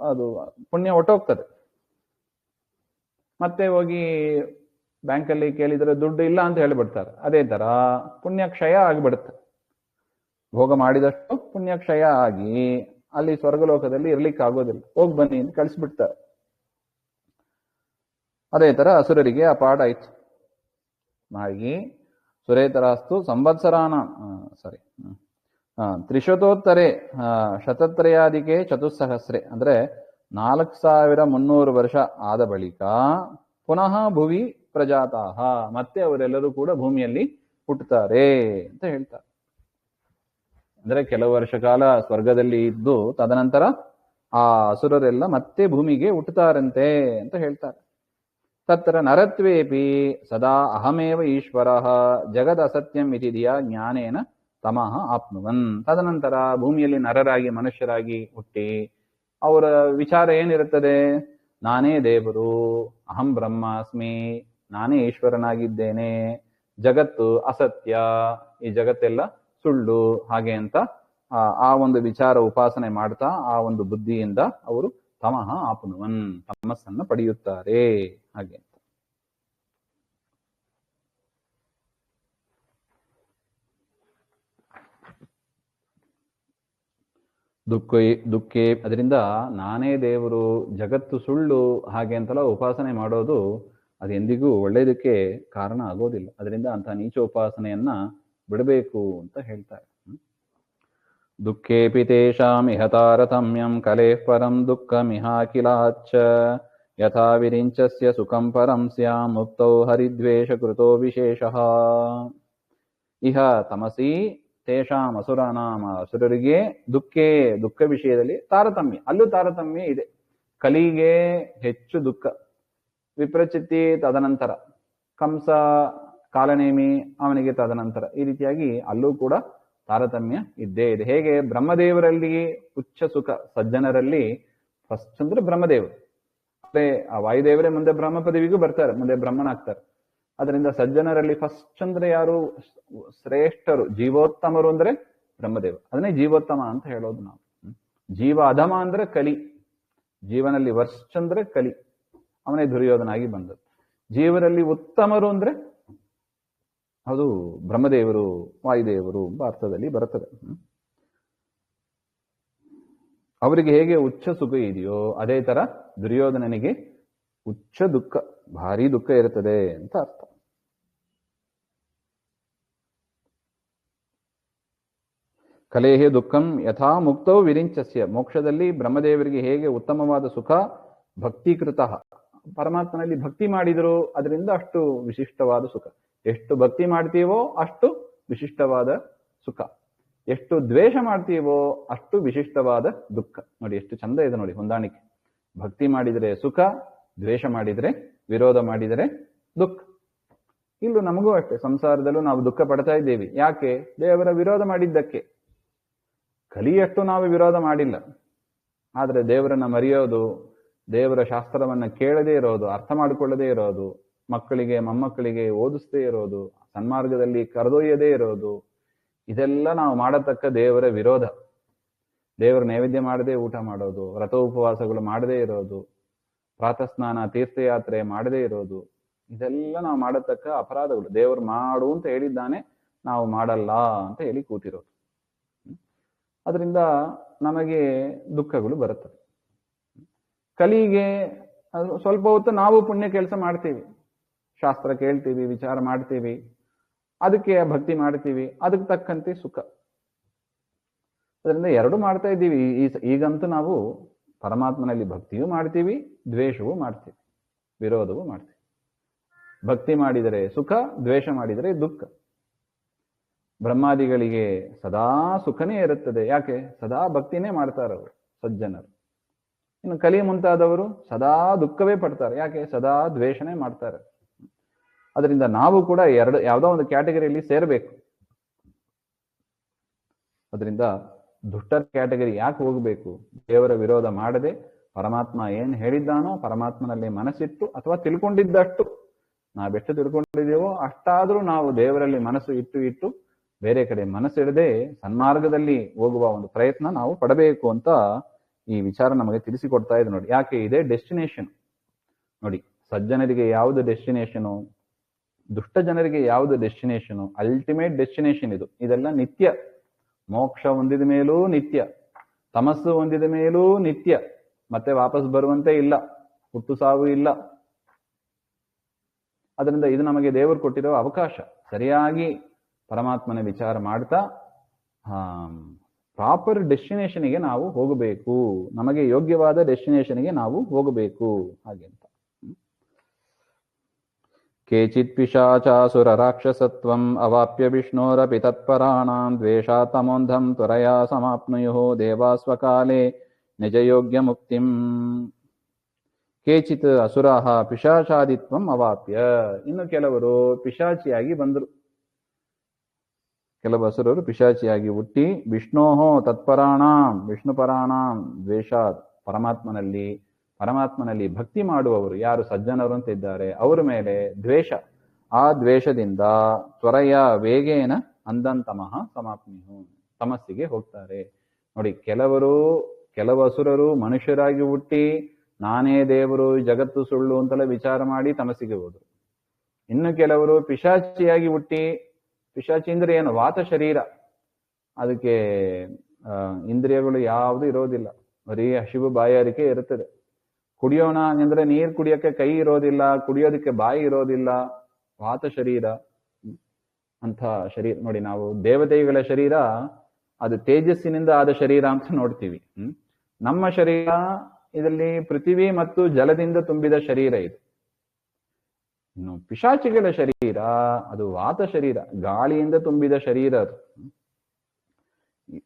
A: ಅದು ಪುಣ್ಯ ಒಟ್ಟೋಗ್ತದೆ. ಮತ್ತೆ ಹೋಗಿ ಬ್ಯಾಂಕಲ್ಲಿ ಕೇಳಿದರೆ ದುಡ್ಡು ಇಲ್ಲ ಅಂತ ಹೇಳಿಬಿಡ್ತಾರೆ. ಅದೇ ತರ ಪುಣ್ಯ ಕ್ಷಯ ಆಗಿಬಿಡುತ್ತೆ. ಭೋಗ ಮಾಡಿದಷ್ಟು ಪುಣ್ಯ ಕ್ಷಯ ಆಗಿ ಅಲ್ಲಿ ಸ್ವರ್ಗಲೋಕದಲ್ಲಿ ಇರ್ಲಿಕ್ಕೆ ಆಗೋದಿಲ್ಲ, ಹೋಗಿ ಬನ್ನಿ ಅಂತ ಕಳಿಸ್ಬಿಡ್ತಾರೆ. ಅದೇ ತರ ಅಸುರರಿಗೆ ಆ ಪಾಠ ಆಯ್ತು. ಹಾಗೆ ಸುರೇತರಾಸ್ತು ಸಂವತ್ಸರಾನ ತ್ರಿಶತೋತ್ತರೆ ಶತತ್ರಯಾದಿಕೆ ಚತುಸ್ಸಹಸ್ರೆ, ಅಂದ್ರೆ 4300 ವರ್ಷ ಆದ ಬಳಿಕ ಪುನಃ ಭುವಿ ಪ್ರಜಾತಾಹ, ಮತ್ತೆ ಅವರೆಲ್ಲರೂ ಕೂಡ ಭೂಮಿಯಲ್ಲಿ ಹುಟ್ಟುತ್ತಾರೆ ಅಂತ ಹೇಳ್ತಾರೆ. ಅಂದ್ರೆ ಕೆಲವು ವರ್ಷ ಕಾಲ ಸ್ವರ್ಗದಲ್ಲಿ ಇದ್ದು ತದನಂತರ ಆ ಅಸುರರೆಲ್ಲ ಮತ್ತೆ ಭೂಮಿಗೆ ಹುಟ್ಟುತ್ತಾರಂತೆ ಅಂತ ಹೇಳ್ತಾರೆ. ತತ್ರ ನರತ್ವೇಪಿ ಸದಾ ಅಹಮೇವ ಈಶ್ವರ ಜಗದ್ ಅಸತ್ಯಂ ಇತಿ ಧಿಯಾ ಜ್ಞಾನೇನ ತಮಃ ಆಪ್ನುವನ್. ತದನಂತರ ಭೂಮಿಯಲ್ಲಿ ನರರಾಗಿ ಮನುಷ್ಯರಾಗಿ ಹುಟ್ಟಿ ಅವರ ವಿಚಾರ ಏನಿರುತ್ತದೆ, ನಾನೇ ದೇವರು, ಅಹಂ ಬ್ರಹ್ಮಾಸ್ಮಿ, ನಾನೇ ಈಶ್ವರನಾಗಿದ್ದೇನೆ, ಜಗತ್ತು ಅಸತ್ಯ, ಈ ಜಗತ್ತೆಲ್ಲ ಸುಳ್ಳು ಹಾಗೆ ಅಂತ ಆ ಒಂದು ವಿಚಾರ ಉಪಾಸನೆ ಮಾಡ್ತಾ ಆ ಒಂದು ಬುದ್ಧಿಯಿಂದ ಅವರು ತಮಃ ಆಪ್ನುವನ್ ತಮಸ್ಸನ್ನು ಪಡೆಯುತ್ತಾರೆ ಹಾಗೆ. ದುಃಖೇ ಅದರಿಂದ ನಾನೇ ದೇವರು, ಜಗತ್ತು ಸುಳ್ಳು ಹಾಗೆ ಅಂತೆಲ್ಲ ಉಪಾಸನೆ ಮಾಡೋದು ಅದು ಎಂದಿಗೂ ಒಳ್ಳೆಯದಕ್ಕೆ ಕಾರಣ ಆಗೋದಿಲ್ಲ. ಅದರಿಂದ ಅಂತಹ ನೀಚ ಉಪಾಸನೆಯನ್ನ ಬಿಡಬೇಕು ಅಂತ ಹೇಳ್ತಾರೆ. ದುಃಖೇಪಿ ತೇಷಾಂ ಇಹ ತಾರತಮ್ಯಂ ಕಲೇಃ ಪರಂ ದುಃಖಮಿಹಾಖಿಲಾಚ್ಚ ಯಥಾ ವಿರಿಂಚಸ್ಯ ಸುಖಂ ಪರಂ ಸ್ಯಾಂ ಮುಕ್ತೌ ಹರಿದ್ವೇಷ ಕೃತೋ ವಿಶೇಷಃ. ಇಹ ತಮಸಿ ತೇಷಾಂ ಅಸುರಾನಾಮ ಅಸುರರಿಗೆ ದುಃಖ ವಿಷಯದಲ್ಲಿ ತಾರತಮ್ಯ, ಅಲ್ಲೂ ತಾರತಮ್ಯ ಇದೆ. ಕಲಿಗೆ ಹೆಚ್ಚು ದುಃಖ, ವಿಪ್ರಚಿತ್ತಿ ತದನಂತರ, ಕಂಸ ಕಾಲನೇಮಿ ಅವನಿಗೆ ತದನಂತರ, ಈ ರೀತಿಯಾಗಿ ಅಲ್ಲೂ ಕೂಡ ತಾರತಮ್ಯ ಇದ್ದೇ ಇದೆ. ಹೇಗೆ ಬ್ರಹ್ಮದೇವರಲ್ಲಿ ಉಚ್ಚ ಸುಖ, ಸಜ್ಜನರಲ್ಲಿ ಫಸ್ಟ್ ಅಂದ್ರೆ ಬ್ರಹ್ಮದೇವರು, ಅದೇ ಆ ವಾಯುದೇವರೇ ಮುಂದೆ ಬ್ರಹ್ಮ ಪದವಿಗೂ ಬರ್ತಾರೆ, ಮುಂದೆ ಬ್ರಹ್ಮನಾಗ್ತಾರೆ. ಅದರಿಂದ ಸಜ್ಜನರಲ್ಲಿ ಫಸ್ಟ್ ಅಂದ್ರೆ ಯಾರು ಶ್ರೇಷ್ಠರು, ಜೀವೋತ್ತಮರು ಅಂದ್ರೆ ಬ್ರಹ್ಮದೇವ. ಅದನ್ನೇ ಜೀವೋತ್ತಮ ಅಂತ ಹೇಳೋದು ನಾವು. ಜೀವ ಅಧಮ ಅಂದ್ರೆ ಕಲಿ, ಜೀವನಲ್ಲಿ ವರ್ಷ ಅಂದ್ರೆ ಕಲಿ, ಅವನೇ ದುರ್ಯೋಧನಾಗಿ ಬಂದದ್ದು. ಜೀವರಲ್ಲಿ ಉತ್ತಮರು ಅಂದ್ರೆ ಅದು ಬ್ರಹ್ಮದೇವರು, ವಾಯುದೇವರು ಎಂಬ ಅರ್ಥದಲ್ಲಿ ಬರುತ್ತದೆ. ಅವರಿಗೆ ಹೇಗೆ ಉಚ್ಚ ಸುಖ ಇದೆಯೋ ಅದೇ ತರ ದುರ್ಯೋಧನನಿಗೆ ಉಚ್ಚ ದುಃಖ, ಭಾರಿ ದುಃಖ ಇರುತ್ತದೆ ಅಂತ ಅರ್ಥ. ಕಲೇಹೇ ದುಃಖಂ ಯಥಾ ಮುಕ್ತೌ ವಿರಿಂಚಸ್ಯ, ಮೋಕ್ಷದಲ್ಲಿ ಬ್ರಹ್ಮದೇವರಿಗೆ ಹೇಗೆ ಉತ್ತಮವಾದ ಸುಖ, ಭಕ್ತಿಕೃತ, ಪರಮಾತ್ಮನಲ್ಲಿ ಭಕ್ತಿ ಮಾಡಿದ್ರು ಅದರಿಂದ ಅಷ್ಟು ವಿಶಿಷ್ಟವಾದ ಸುಖ. ಎಷ್ಟು ಭಕ್ತಿ ಮಾಡ್ತೀವೋ ಅಷ್ಟು ವಿಶಿಷ್ಟವಾದ ಸುಖ, ಎಷ್ಟು ದ್ವೇಷ ಮಾಡ್ತೀವೋ ಅಷ್ಟು ವಿಶಿಷ್ಟವಾದ ದುಃಖ. ನೋಡಿ ಎಷ್ಟು ಚಂದ ಇದೆ ನೋಡಿ ಹೊಂದಾಣಿಕೆ. ಭಕ್ತಿ ಮಾಡಿದರೆ ಸುಖ, ದ್ವೇಷ ಮಾಡಿದರೆ, ವಿರೋಧ ಮಾಡಿದರೆ ದುಃಖ. ಇಲ್ಲೂ ನಮಗೂ ಅಷ್ಟೇ, ಸಂಸಾರದಲ್ಲೂ ನಾವು ದುಃಖ ಪಡ್ತಾ ಇದ್ದೇವೆ. ಯಾಕೆ? ದೇವರ ವಿರೋಧ ಮಾಡಿದ್ದಕ್ಕೆ. ಕಲಿಯಷ್ಟು ನಾವು ವಿರೋಧ ಮಾಡಿಲ್ಲ, ಆದರೆ ದೇವರನ್ನ ಮರೆಯೋದು, ದೇವರ ಶಾಸ್ತ್ರವನ್ನ ಕೇಳದೇ ಇರೋದು, ಅರ್ಥ ಮಾಡಿಕೊಳ್ಳದೇ ಇರೋದು, ಮಕ್ಕಳಿಗೆ ಮೊಮ್ಮಕ್ಕಳಿಗೆ ಓದಿಸದೇ ಇರೋದು, ಸನ್ಮಾರ್ಗದಲ್ಲಿ ಕರೆದೊಯ್ಯದೇ ಇರೋದು, ಇದೆಲ್ಲ ನಾವು ಮಾಡತಕ್ಕ ದೇವರ ವಿರೋಧ. ದೇವರ ನೈವೇದ್ಯ ಮಾಡದೆ ಊಟ ಮಾಡೋದು, ವ್ರತ ಉಪವಾಸಗಳು ಮಾಡದೇ ಇರೋದು, ಪ್ರಾತಃ ಸ್ನಾನ ತೀರ್ಥಯಾತ್ರೆ ಮಾಡದೇ ಇರೋದು, ಇದೆಲ್ಲ ನಾವು ಮಾಡತಕ್ಕ ಅಪರಾಧಗಳು. ದೇವರು ಮಾಡು ಅಂತ ಹೇಳಿದ್ದಾನೆ, ನಾವು ಮಾಡಲ್ಲ ಅಂತ ಹೇಳಿ ಕೂತಿರೋದು. ಅದರಿಂದ ನಮಗೆ ದುಃಖಗಳು ಬರುತ್ತವೆ. ಕಲಿಗೆ ಸ್ವಲ್ಪ ಹೊತ್ತು ನಾವು ಪುಣ್ಯ ಕೆಲಸ ಮಾಡ್ತೀವಿ, ಶಾಸ್ತ್ರ ಕೇಳ್ತೀವಿ, ವಿಚಾರ ಮಾಡ್ತೀವಿ, ಅದಕ್ಕೆ ಭಕ್ತಿ ಮಾಡ್ತೀವಿ, ಅದಕ್ಕೆ ತಕ್ಕಂತೆ ಸುಖ. ಅದರಿಂದ ಎರಡು ಮಾಡ್ತಾ ಇದ್ದೀವಿ. ಈಗಂತೂ ನಾವು ಪರಮಾತ್ಮನಲ್ಲಿ ಭಕ್ತಿಯೂ ಮಾಡ್ತೀವಿ, ದ್ವೇಷವೂ ಮಾಡ್ತೀವಿ, ವಿರೋಧವೂ ಮಾಡ್ತೀವಿ. ಭಕ್ತಿ ಮಾಡಿದರೆ ಸುಖ, ದ್ವೇಷ ಮಾಡಿದರೆ ದುಃಖ. ಬ್ರಹ್ಮಾದಿಗಳಿಗೆ ಸದಾ ಸುಖನೇ ಇರುತ್ತದೆ. ಯಾಕೆ? ಸದಾ ಭಕ್ತಿನೇ ಮಾಡ್ತಾರವರು ಸಜ್ಜನರು. ಇನ್ನು ಕಲಿ ಮುಂತಾದವರು ಸದಾ ದುಃಖವೇ ಪಡ್ತಾರೆ. ಯಾಕೆ? ಸದಾ ದ್ವೇಷನೇ ಮಾಡ್ತಾರೆ. ಅದರಿಂದ ನಾವು ಕೂಡ ಯಾವುದೋ ಒಂದು ಕ್ಯಾಟಗರಿಯಲ್ಲಿ ಸೇರಬೇಕು. ಅದರಿಂದ ದುಷ್ಟರ ಕ್ಯಾಟಗರಿ ಯಾಕೆ ಹೋಗಬೇಕು? ದೇವರ ವಿರೋಧ ಮಾಡದೆ ಪರಮಾತ್ಮ ಏನ್ ಹೇಳಿದ್ದಾನೋ ಪರಮಾತ್ಮನಲ್ಲಿ ಮನಸ್ಸಿಟ್ಟು, ಅಥವಾ ತಿಳ್ಕೊಂಡಿದ್ದಷ್ಟು, ನಾವೆಷ್ಟು ತಿಳ್ಕೊಂಡಿದ್ದೇವೋ ಅಷ್ಟಾದ್ರೂ ನಾವು ದೇವರಲ್ಲಿ ಮನಸ್ಸು ಇಟ್ಟು ಬೇರೆ ಕಡೆ ಮನಸ್ಸಿಡದೆ ಸನ್ಮಾರ್ಗದಲ್ಲಿ ಹೋಗುವ ಒಂದು ಪ್ರಯತ್ನ ನಾವು ಪಡಬೇಕು ಅಂತ ಈ ವಿಚಾರ ನಮಗೆ ತಿಳಿಸಿಕೊಡ್ತಾ ಇದೆ ನೋಡಿ. ಯಾಕೆ? ಇದೇ ಡೆಸ್ಟಿನೇಷನ್ ನೋಡಿ. ಸಜ್ಜನರಿಗೆ ಯಾವುದು ಡೆಸ್ಟಿನೇಷನು, ದುಷ್ಟ ಜನರಿಗೆ ಯಾವುದು ಡೆಸ್ಟಿನೇಷನು? ಅಲ್ಟಿಮೇಟ್ ಡೆಸ್ಟಿನೇಷನ್ ಇದು. ಇದೆಲ್ಲ ನಿತ್ಯ. ಮೋಕ್ಷ ಹೊಂದಿದ ಮೇಲೂ ನಿತ್ಯ, ತಮಸ್ಸು ಹೊಂದಿದ ಮೇಲೂ ನಿತ್ಯ, ಮತ್ತೆ ವಾಪಸ್ ಬರುವಂತೆ ಇಲ್ಲ, ಹುಟ್ಟು ಸಾವು ಇಲ್ಲ. ಅದರಿಂದ ಇದು ನಮಗೆ ದೇವರು ಕೊಟ್ಟಿರೋ ಅವಕಾಶ. ಸರಿಯಾಗಿ ಪರಮಾತ್ಮನ ವಿಚಾರ ಮಾಡ್ತಾ ಪ್ರಾಪರ್ ಡೆಸ್ಟಿನೇಷನ್ಗೆ ನಾವು ಹೋಗಬೇಕು, ನಮಗೆ ಯೋಗ್ಯವಾದ ಡೆಸ್ಟಿನೇಷನ್ಗೆ ನಾವು ಹೋಗಬೇಕು ಹಾಗೆ ಅಂತ. ಕೇಚಿತ್ ಪಿಶಾಚಾಸುರ ರಾಕ್ಷಸತ್ವಂ ಅವಾಪ್ಯ ವಿಷ್ಣೋರಪಿ ತತ್ಪರಾಣಾಂ ದ್ವೇಷಾತ್ ತಮೋಂಧಂ ತ್ವರಯಾ ಸಮಾಪ್ನುಯುಃ ದೇವಾಸ್ವಕಾಲೇ ನಿಜಯೋಗ್ಯ ಮುಕ್ತಿಂ. ಕೇಚಿತ್ ಅಸುರಾಹ ಪಿಶಾಚಾದಿತ್ವಂ ಅವಾಪ್ಯ, ಇನ್ನು ಕೆಲವರು ಪಿಶಾಚಿಯಾಗಿ ಬಂದರು. ಕೆಲವು ಅಸುರರು ಪಿಶಾಚಿಯಾಗಿ ಹುಟ್ಟಿ ವಿಷ್ಣೋಹೋ ತತ್ಪರಾಣಾಂ, ವಿಷ್ಣುಪರಾಣಾಂ ದ್ವೇಷಾತ್, ಪರಮಾತ್ಮನಲ್ಲಿ ಭಕ್ತಿ ಮಾಡುವವರು ಯಾರು ಸಜ್ಜನರು ಅಂತ ಇದ್ದಾರೆ ಅವರ ಮೇಲೆ ದ್ವೇಷ, ಆ ದ್ವೇಷದಿಂದ ತ್ವರೆಯ ವೇಗೇನ ಅಂದಂತಮಃ ಸಮಾಪ್ನಿಯು, ತಮಸ್ಸಿಗೆ ಹೋಗ್ತಾರೆ. ನೋಡಿ, ಕೆಲವು ಅಸುರರು ಮನುಷ್ಯರಾಗಿ ಹುಟ್ಟಿ ನಾನೇ ದೇವರು, ಜಗತ್ತು ಸುಳ್ಳು ಅಂತೆಲ್ಲ ವಿಚಾರ ಮಾಡಿ ತಮಸ್ಸಿಗೆ ಹೋದ್ರು. ಇನ್ನು ಕೆಲವರು ಪಿಶಾಚಿಯಾಗಿ ಹುಟ್ಟಿ, ಪಿಶಾಚಿ ಅಂದ್ರೆ ಏನು, ವಾತ ಶರೀರ, ಅದಕ್ಕೆ ಇಂದ್ರಿಯಗಳು ಯಾವುದು ಇರೋದಿಲ್ಲ, ಬರೀ ಹಸಿವು ಬಾಯಾರಿಕೆ ಇರುತ್ತದೆ. ಕುಡಿಯೋಣ ಅಂದ್ರೆ ನೀರು ಕುಡಿಯೋಕೆ ಕೈ ಇರೋದಿಲ್ಲ, ಕುಡಿಯೋದಕ್ಕೆ ಬಾಯಿ ಇರೋದಿಲ್ಲ, ವಾತ ಶರೀರ ಅಂತ ಶರೀರ. ನೋಡಿ, ನಾವು ದೇವತೆಗಳ ಶರೀರ ಅದು ತೇಜಸ್ಸಿನಿಂದ ಆದ ಶರೀರ ಅಂತ ನೋಡ್ತೀವಿ. ನಮ್ಮ ಶರೀರ ಇದರಲ್ಲಿ ಪೃಥ್ವಿ ಮತ್ತು ಜಲದಿಂದ ತುಂಬಿದ ಶರೀರ ಇದು. ಇನ್ನು ಪಿಶಾಚಿಗಳ ಶರೀರ ಅದು ವಾತ ಶರೀರ, ಗಾಳಿಯಿಂದ ತುಂಬಿದ ಶರೀರ ಅದು.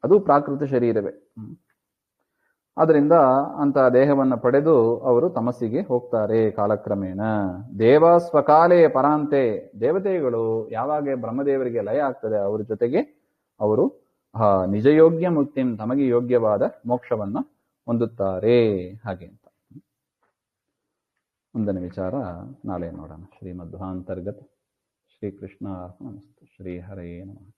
A: ಅದು ಪ್ರಾಕೃತ ಶರೀರವೇ. ಆದ್ರಿಂದ ಅಂತ ದೇಹವನ್ನು ಪಡೆದು ಅವರು ತಮಸ್ಸಿಗೆ ಹೋಗ್ತಾರೆ ಕಾಲಕ್ರಮೇಣ. ದೇವ ಸ್ವಕಾಲೇ ಪರಾಂತೆ, ದೇವತೆಗಳು ಯಾವಾಗ ಬ್ರಹ್ಮದೇವರಿಗೆ ಲಯ ಆಗ್ತದೆ ಅವ್ರ ಜೊತೆಗೆ ಅವರು ನಿಜಯೋಗ್ಯ ಮುಕ್ತಿಂ, ತಮಗೆ ಯೋಗ್ಯವಾದ ಮೋಕ್ಷವನ್ನ ಹೊಂದುತ್ತಾರೆ. ಹಾಗೆ ಅಂತ ಮುಂದಿನ ವಿಚಾರ ನಾಳೆ ನೋಡೋಣ. ಶ್ರೀಮಧ್ವಾಂತರ್ಗತ ಶ್ರೀಕೃಷ್ಣ ಅರ್ಪಣಮಸ್ತು. ಶ್ರೀ ಹರೇ ನಮಃ.